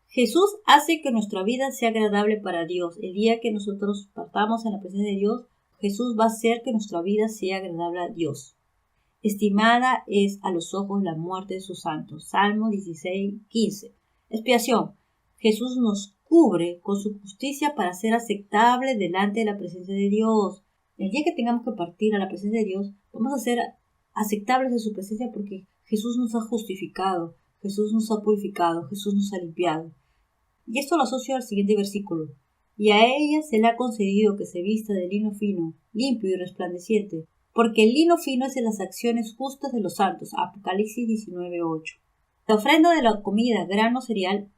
Jesús hace que nuestra vida sea agradable para Dios. El día que nosotros partamos en la presencia de Dios, Jesús va a hacer que nuestra vida sea agradable a Dios. Estimada es a los ojos la muerte de sus santos. Salmo 16:15. Expiación. Jesús nos cubre con su justicia para ser aceptable delante de la presencia de Dios. El día que tengamos que partir a la presencia de Dios, vamos a ser aceptables de su presencia porque Jesús nos ha justificado, Jesús nos ha purificado, Jesús nos ha limpiado. Y esto lo asocio al siguiente versículo. Y a ella se le ha concedido que se vista de lino fino, limpio y resplandeciente, porque el lino fino es de las acciones justas de los santos. Apocalipsis 19:8. La ofrenda de la comida, grano, cereal,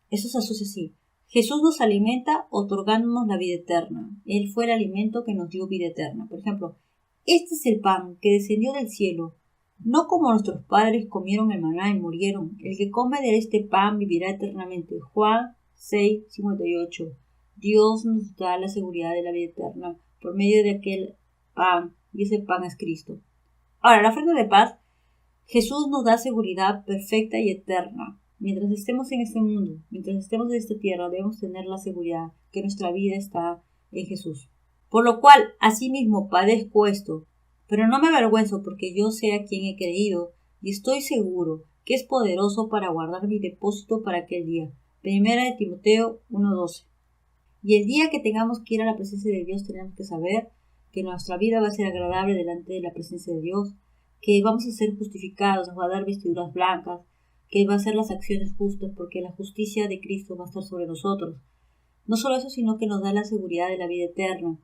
eso se asocia así. Jesús nos alimenta otorgándonos la vida eterna. Él fue el alimento que nos dio vida eterna. Por ejemplo, este es el pan que descendió del cielo, no como nuestros padres comieron el maná y murieron. El que come de este pan vivirá eternamente. Juan 6:58. Dios nos da la seguridad de la vida eterna por medio de aquel pan, y ese pan es Cristo. Ahora, la ofrenda de paz, Jesús nos da seguridad perfecta y eterna. Mientras estemos en este mundo, mientras estemos en esta tierra, debemos tener la seguridad que nuestra vida está en Jesús. Por lo cual, asimismo, padezco esto, pero no me avergüenzo porque yo sé a quien he creído y estoy seguro que es poderoso para guardar mi depósito para aquel día. Primera de Timoteo 1:12. Y el día que tengamos que ir a la presencia de Dios, tenemos que saber que nuestra vida va a ser agradable delante de la presencia de Dios, que vamos a ser justificados, nos va a dar vestiduras blancas, que va a hacer las acciones justas porque la justicia de Cristo va a estar sobre nosotros. No solo eso, sino que nos da la seguridad de la vida eterna.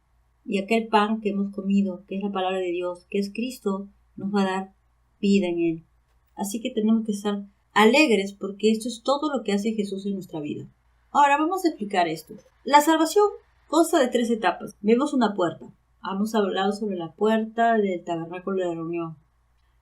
Y aquel pan que hemos comido, que es la palabra de Dios, que es Cristo, nos va a dar vida en Él. Así que tenemos que estar alegres porque esto es todo lo que hace Jesús en nuestra vida. Ahora vamos a explicar esto. La salvación consta de 3 etapas. Vemos una puerta. Hemos hablado sobre la puerta del tabernáculo de la reunión.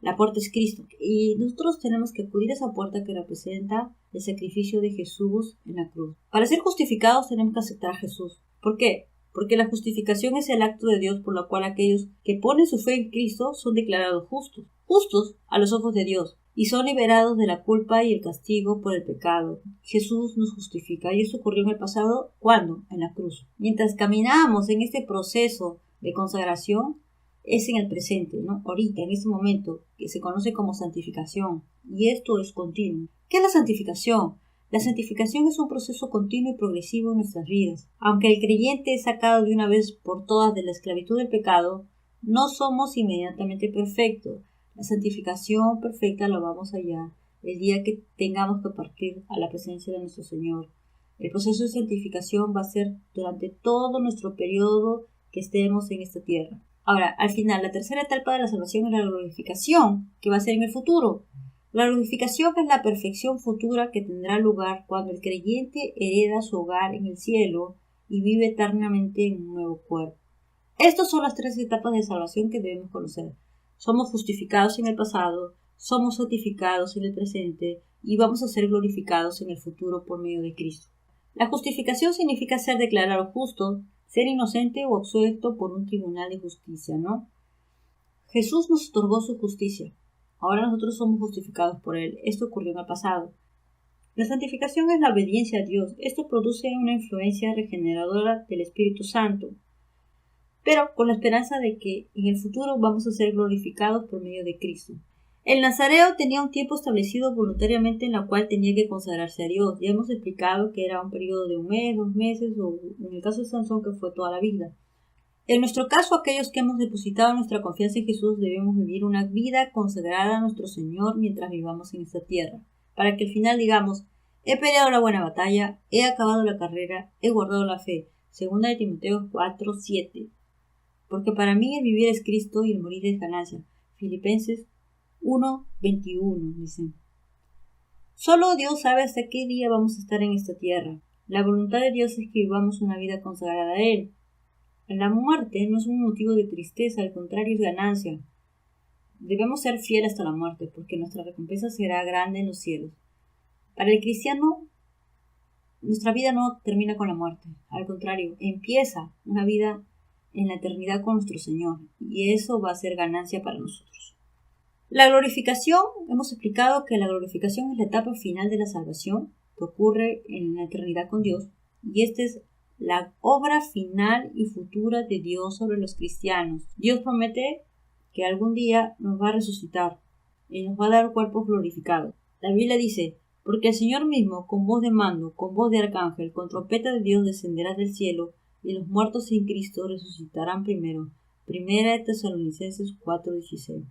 La puerta es Cristo. Y nosotros tenemos que acudir a esa puerta que representa el sacrificio de Jesús en la cruz. Para ser justificados tenemos que aceptar a Jesús. ¿Por qué? Porque la justificación es el acto de Dios por lo cual aquellos que ponen su fe en Cristo son declarados justos. Justos a los ojos de Dios. Y son liberados de la culpa y el castigo por el pecado. Jesús nos justifica. Y esto ocurrió en el pasado, ¿cuándo? En la cruz. Mientras caminamos en este proceso de consagración, es en el presente, ¿no? Ahorita, en este momento, que se conoce como santificación, y esto es continuo. ¿Qué es la santificación? La santificación es un proceso continuo y progresivo en nuestras vidas. Aunque el creyente es sacado de una vez por todas de la esclavitud del pecado, no somos inmediatamente perfectos. La santificación perfecta la vamos allá el día que tengamos que partir a la presencia de nuestro Señor. El proceso de santificación va a ser durante todo nuestro periodo que estemos en esta tierra. Ahora, al final, la tercera etapa de la salvación es la glorificación, que va a ser en el futuro. La glorificación es la perfección futura que tendrá lugar cuando el creyente hereda su hogar en el cielo y vive eternamente en un nuevo cuerpo. Estas son las tres etapas de salvación que debemos conocer. Somos justificados en el pasado, somos santificados en el presente y vamos a ser glorificados en el futuro por medio de Cristo. La justificación significa ser declarado justo, ser inocente o absuelto por un tribunal de justicia, ¿no? Jesús nos otorgó su justicia. Ahora nosotros somos justificados por Él. Esto ocurrió en el pasado. La santificación es la obediencia a Dios. Esto produce una influencia regeneradora del Espíritu Santo, pero con la esperanza de que en el futuro vamos a ser glorificados por medio de Cristo. El nazareo tenía un tiempo establecido voluntariamente en el cual tenía que consagrarse a Dios. Ya hemos explicado que era un periodo de un mes, 2 meses, o en el caso de Sansón que fue toda la vida. En nuestro caso, aquellos que hemos depositado nuestra confianza en Jesús debemos vivir una vida consagrada a nuestro Señor mientras vivamos en esta tierra, para que al final digamos, he peleado la buena batalla, he acabado la carrera, he guardado la fe. 2 de Timoteo 4:7. Porque para mí el vivir es Cristo y el morir es ganancia. Filipenses 1:21 dice. Solo Dios sabe hasta qué día vamos a estar en esta tierra. La voluntad de Dios es que vivamos una vida consagrada a Él. La muerte no es un motivo de tristeza, al contrario es ganancia. Debemos ser fieles hasta la muerte, porque nuestra recompensa será grande en los cielos. Para el cristiano, nuestra vida no termina con la muerte. Al contrario, empieza una vida en la eternidad con nuestro Señor, y eso va a ser ganancia para nosotros. La glorificación, hemos explicado que la glorificación es la etapa final de la salvación que ocurre en la eternidad con Dios, y esta es la obra final y futura de Dios sobre los cristianos. Dios promete que algún día nos va a resucitar y nos va a dar cuerpos glorificados. La Biblia dice, porque el Señor mismo, con voz de mando, con voz de arcángel, con trompeta de Dios descenderá del cielo, y los muertos en Cristo resucitarán primero. 1 Tesalonicenses 4:16.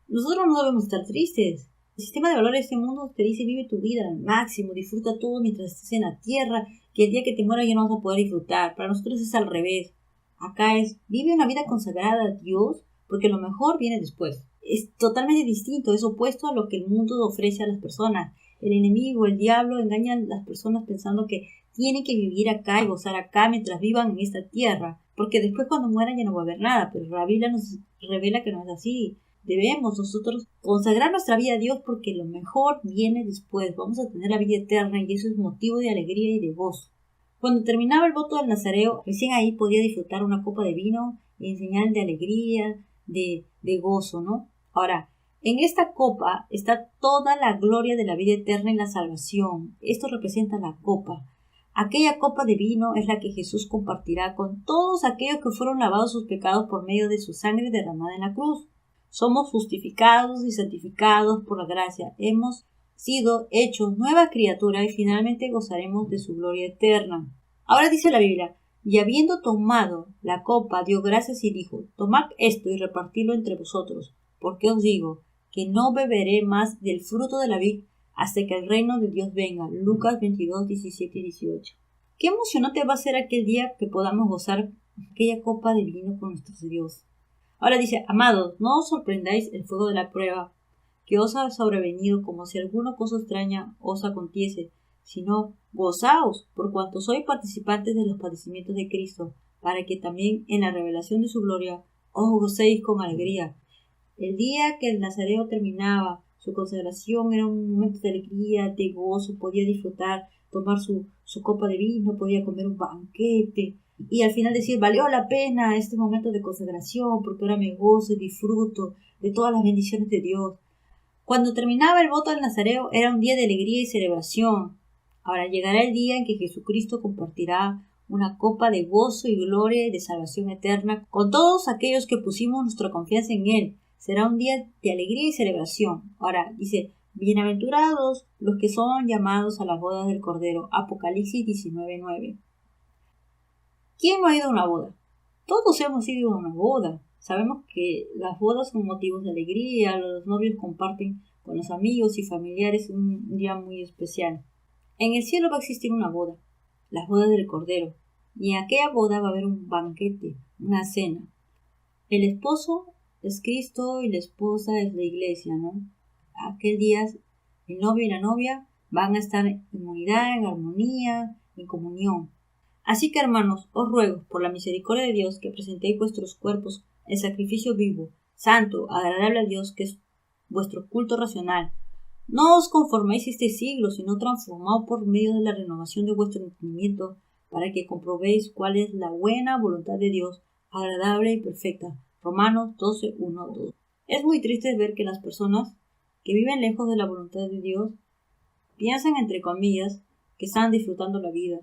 Nosotros no debemos estar tristes. El sistema de valores de este mundo te dice vive tu vida al máximo, disfruta todo mientras estés en la tierra, que el día que te mueras ya no vas a poder disfrutar. Para nosotros es al revés. Acá es, vive una vida consagrada a Dios, porque lo mejor viene después. Es totalmente distinto, es opuesto a lo que el mundo ofrece a las personas. El enemigo, el diablo, engañan a las personas pensando que tienen que vivir acá y gozar acá mientras vivan en esta tierra, porque después cuando mueran ya no va a haber nada, pero la Biblia nos revela que no es así. Debemos nosotros consagrar nuestra vida a Dios porque lo mejor viene después. Vamos a tener la vida eterna y eso es motivo de alegría y de gozo. Cuando terminaba el voto del nazareo, recién ahí podía disfrutar una copa de vino en señal de alegría, de gozo, ¿no? Ahora, en esta copa está toda la gloria de la vida eterna y la salvación. Esto representa la copa. Aquella copa de vino es la que Jesús compartirá con todos aquellos que fueron lavados sus pecados por medio de su sangre derramada en la cruz. Somos justificados y santificados por la gracia. Hemos sido hechos nueva criatura y finalmente gozaremos de su gloria eterna. Ahora dice la Biblia, y habiendo tomado la copa, dio gracias y dijo, tomad esto y repartidlo entre vosotros, porque os digo que no beberé más del fruto de la vid hasta que el reino de Dios venga. Lucas 22, 17 y 18. Qué emocionante va a ser aquel día que podamos gozar aquella copa de vino con nuestro Dios. Ahora dice, amados, no os sorprendáis el fuego de la prueba que os ha sobrevenido como si alguna cosa extraña os aconteciese, sino gozaos por cuanto sois participantes de los padecimientos de Cristo, para que también en la revelación de su gloria os gocéis con alegría. El día que el nazareo terminaba su consagración era un momento de alegría, de gozo, podía disfrutar, tomar su copa de vino, podía comer un banquete y al final decir, valió la pena este momento de consagración porque ahora me gozo y disfruto de todas las bendiciones de Dios. Cuando terminaba el voto del nazareo era un día de alegría y celebración. Ahora llegará el día en que Jesucristo compartirá una copa de gozo y gloria y de salvación eterna con todos aquellos que pusimos nuestra confianza en Él. Será un día de alegría y celebración. Ahora dice, bienaventurados los que son llamados a las bodas del Cordero. Apocalipsis 19:9. ¿Quién no ha ido a una boda? Todos hemos ido a una boda. Sabemos que las bodas son motivos de alegría, los novios comparten con los amigos y familiares un día muy especial. En el cielo va a existir una boda, las bodas del Cordero, y en aquella boda va a haber un banquete, una cena. El esposo es Cristo y la esposa es la iglesia, ¿no? Aquel día el novio y la novia van a estar en unidad, en armonía, en comunión. Así que, hermanos, os ruego, por la misericordia de Dios, que presentéis vuestros cuerpos en sacrificio vivo, santo, agradable a Dios, que es vuestro culto racional. No os conforméis este siglo, sino transformaos por medio de la renovación de vuestro entendimiento, para que comprobéis cuál es la buena voluntad de Dios, agradable y perfecta. Romanos 12:1-2. Es muy triste ver que las personas que viven lejos de la voluntad de Dios piensan, entre comillas, que están disfrutando la vida,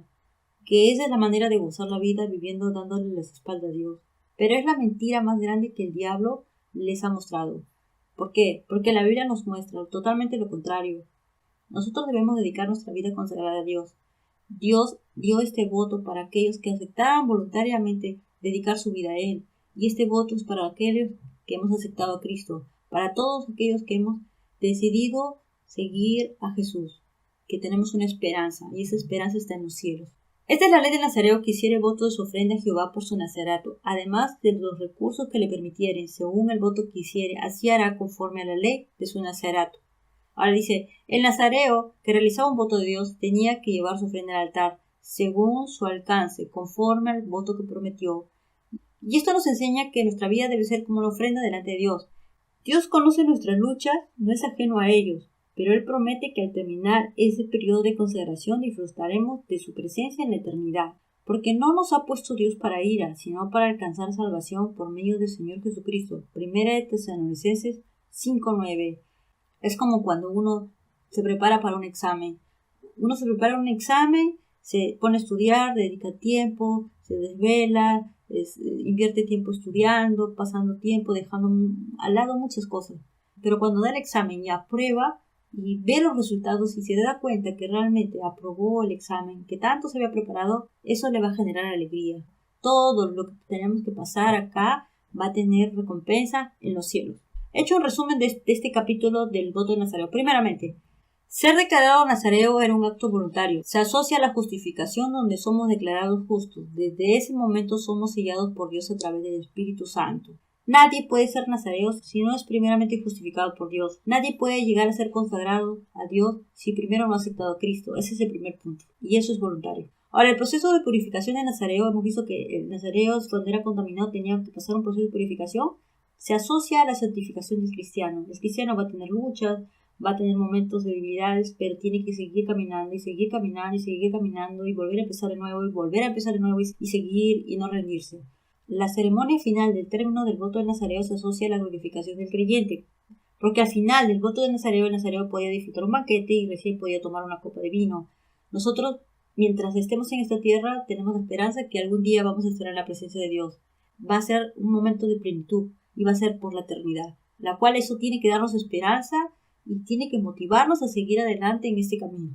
que esa es la manera de gozar la vida viviendo dándole las espaldas a Dios. Pero es la mentira más grande que el diablo les ha mostrado. ¿Por qué? Porque la Biblia nos muestra totalmente lo contrario. Nosotros debemos dedicar nuestra vida consagrada a Dios. Dios dio este voto para aquellos que aceptaran voluntariamente dedicar su vida a Él. Y este voto es para aquellos que hemos aceptado a Cristo, para todos aquellos que hemos decidido seguir a Jesús, que tenemos una esperanza, y esa esperanza está en los cielos. Esta es la ley del nazareo que hiciere voto de su ofrenda a Jehová por su nazarato, además de los recursos que le permitieren, según el voto que hiciere, así hará conforme a la ley de su nazarato. Ahora dice, el nazareo que realizaba un voto de Dios tenía que llevar su ofrenda al altar, según su alcance, conforme al voto que prometió. Y esto nos enseña que nuestra vida debe ser como una ofrenda delante de Dios. Dios conoce nuestras luchas, no es ajeno a ellos, pero Él promete que al terminar ese periodo de consagración disfrutaremos de su presencia en la eternidad, porque no nos ha puesto Dios para ira, sino para alcanzar salvación por medio del Señor Jesucristo. 1 Tesalonicenses 5:9. Es como cuando uno se prepara para un examen. Uno se prepara para un examen, se pone a estudiar, dedica tiempo, se desvela, invierte tiempo estudiando, pasando tiempo, dejando al lado muchas cosas. Pero cuando da el examen y aprueba y ve los resultados y se da cuenta que realmente aprobó el examen, que tanto se había preparado, eso le va a generar alegría. Todo lo que tenemos que pasar acá va a tener recompensa en los cielos. He hecho un resumen de este capítulo del voto de Nazareo. Primeramente, ser declarado nazareo era un acto voluntario. Se asocia a la justificación donde somos declarados justos. Desde ese momento somos sellados por Dios a través del Espíritu Santo. Nadie puede ser nazareo si no es primeramente justificado por Dios. Nadie puede llegar a ser consagrado a Dios si primero no ha aceptado a Cristo. Ese es el primer punto. Y eso es voluntario. Ahora, el proceso de purificación de nazareo, hemos visto que el nazareo, cuando era contaminado, tenía que pasar un proceso de purificación. Se asocia a la santificación del cristiano. El cristiano va a tener luchas, va a tener momentos de debilidades, pero tiene que seguir caminando y seguir caminando y seguir caminando y volver a empezar de nuevo y volver a empezar de nuevo y seguir y no rendirse. La ceremonia final del término del voto del nazareo se asocia a la glorificación del creyente, porque al final del voto del nazareo, el nazareo podía disfrutar un banquete y recién podía tomar una copa de vino. Nosotros, mientras estemos en esta tierra, tenemos la esperanza que algún día vamos a estar en la presencia de Dios. Va a ser un momento de plenitud y va a ser por la eternidad, la cual eso tiene que darnos esperanza y tiene que motivarnos a seguir adelante en este camino.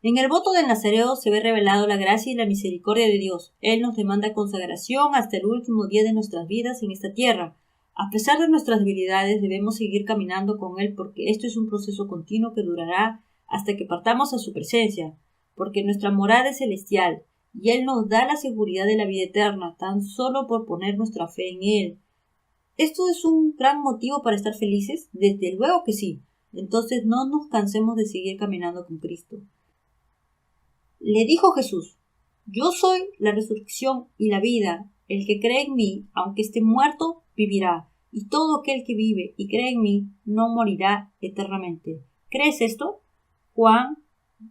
En el voto del nazareo se ve revelado la gracia y la misericordia de Dios. Él nos demanda consagración hasta el último día de nuestras vidas en esta tierra. A pesar de nuestras debilidades, debemos seguir caminando con Él porque esto es un proceso continuo que durará hasta que partamos a su presencia, porque nuestra morada es celestial y Él nos da la seguridad de la vida eterna tan solo por poner nuestra fe en Él. ¿Esto es un gran motivo para estar felices? Desde luego que sí. Entonces no nos cansemos de seguir caminando con Cristo. Le dijo Jesús, yo soy la resurrección y la vida. El que cree en mí, aunque esté muerto, vivirá. Y todo aquel que vive y cree en mí, no morirá eternamente. ¿Crees esto? Juan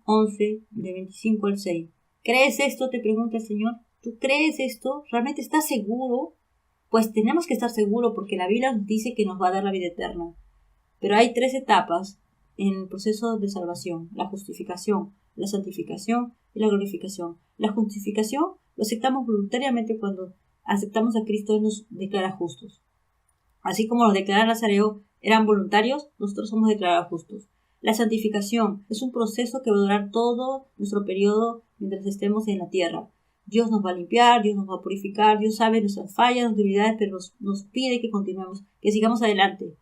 11, de 25 al 6. ¿Crees esto? Te pregunta el Señor. ¿Tú crees esto? ¿Realmente estás seguro? Pues tenemos que estar seguros porque la Biblia nos dice que nos va a dar la vida eterna. Pero hay 3 etapas en el proceso de salvación: la justificación, la santificación y la glorificación. La justificación Lo aceptamos voluntariamente cuando aceptamos a Cristo, Él nos declara justos. Así como los declara Nazareo eran voluntarios, nosotros somos declarados justos. La santificación es un proceso que va a durar todo nuestro periodo mientras estemos en la tierra. Dios nos va a limpiar, Dios nos va a purificar, Dios sabe nuestras fallas, nuestras debilidades, pero nos pide que continuemos, que sigamos adelante.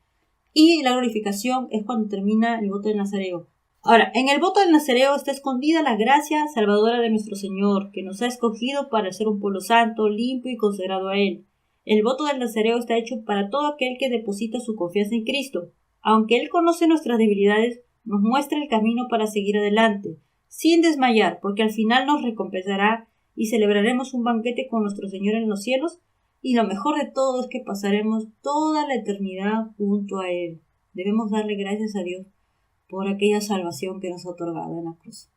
Y la glorificación es cuando termina el voto del Nazareo. Ahora, en el voto del Nazareo está escondida la gracia salvadora de nuestro Señor, que nos ha escogido para ser un pueblo santo, limpio y consagrado a Él. El voto del Nazareo está hecho para todo aquel que deposita su confianza en Cristo. Aunque Él conoce nuestras debilidades, nos muestra el camino para seguir adelante, sin desmayar, porque al final nos recompensará y celebraremos un banquete con nuestro Señor en los cielos, y lo mejor de todo es que pasaremos toda la eternidad junto a Él. Debemos darle gracias a Dios por aquella salvación que nos ha otorgado en la cruz.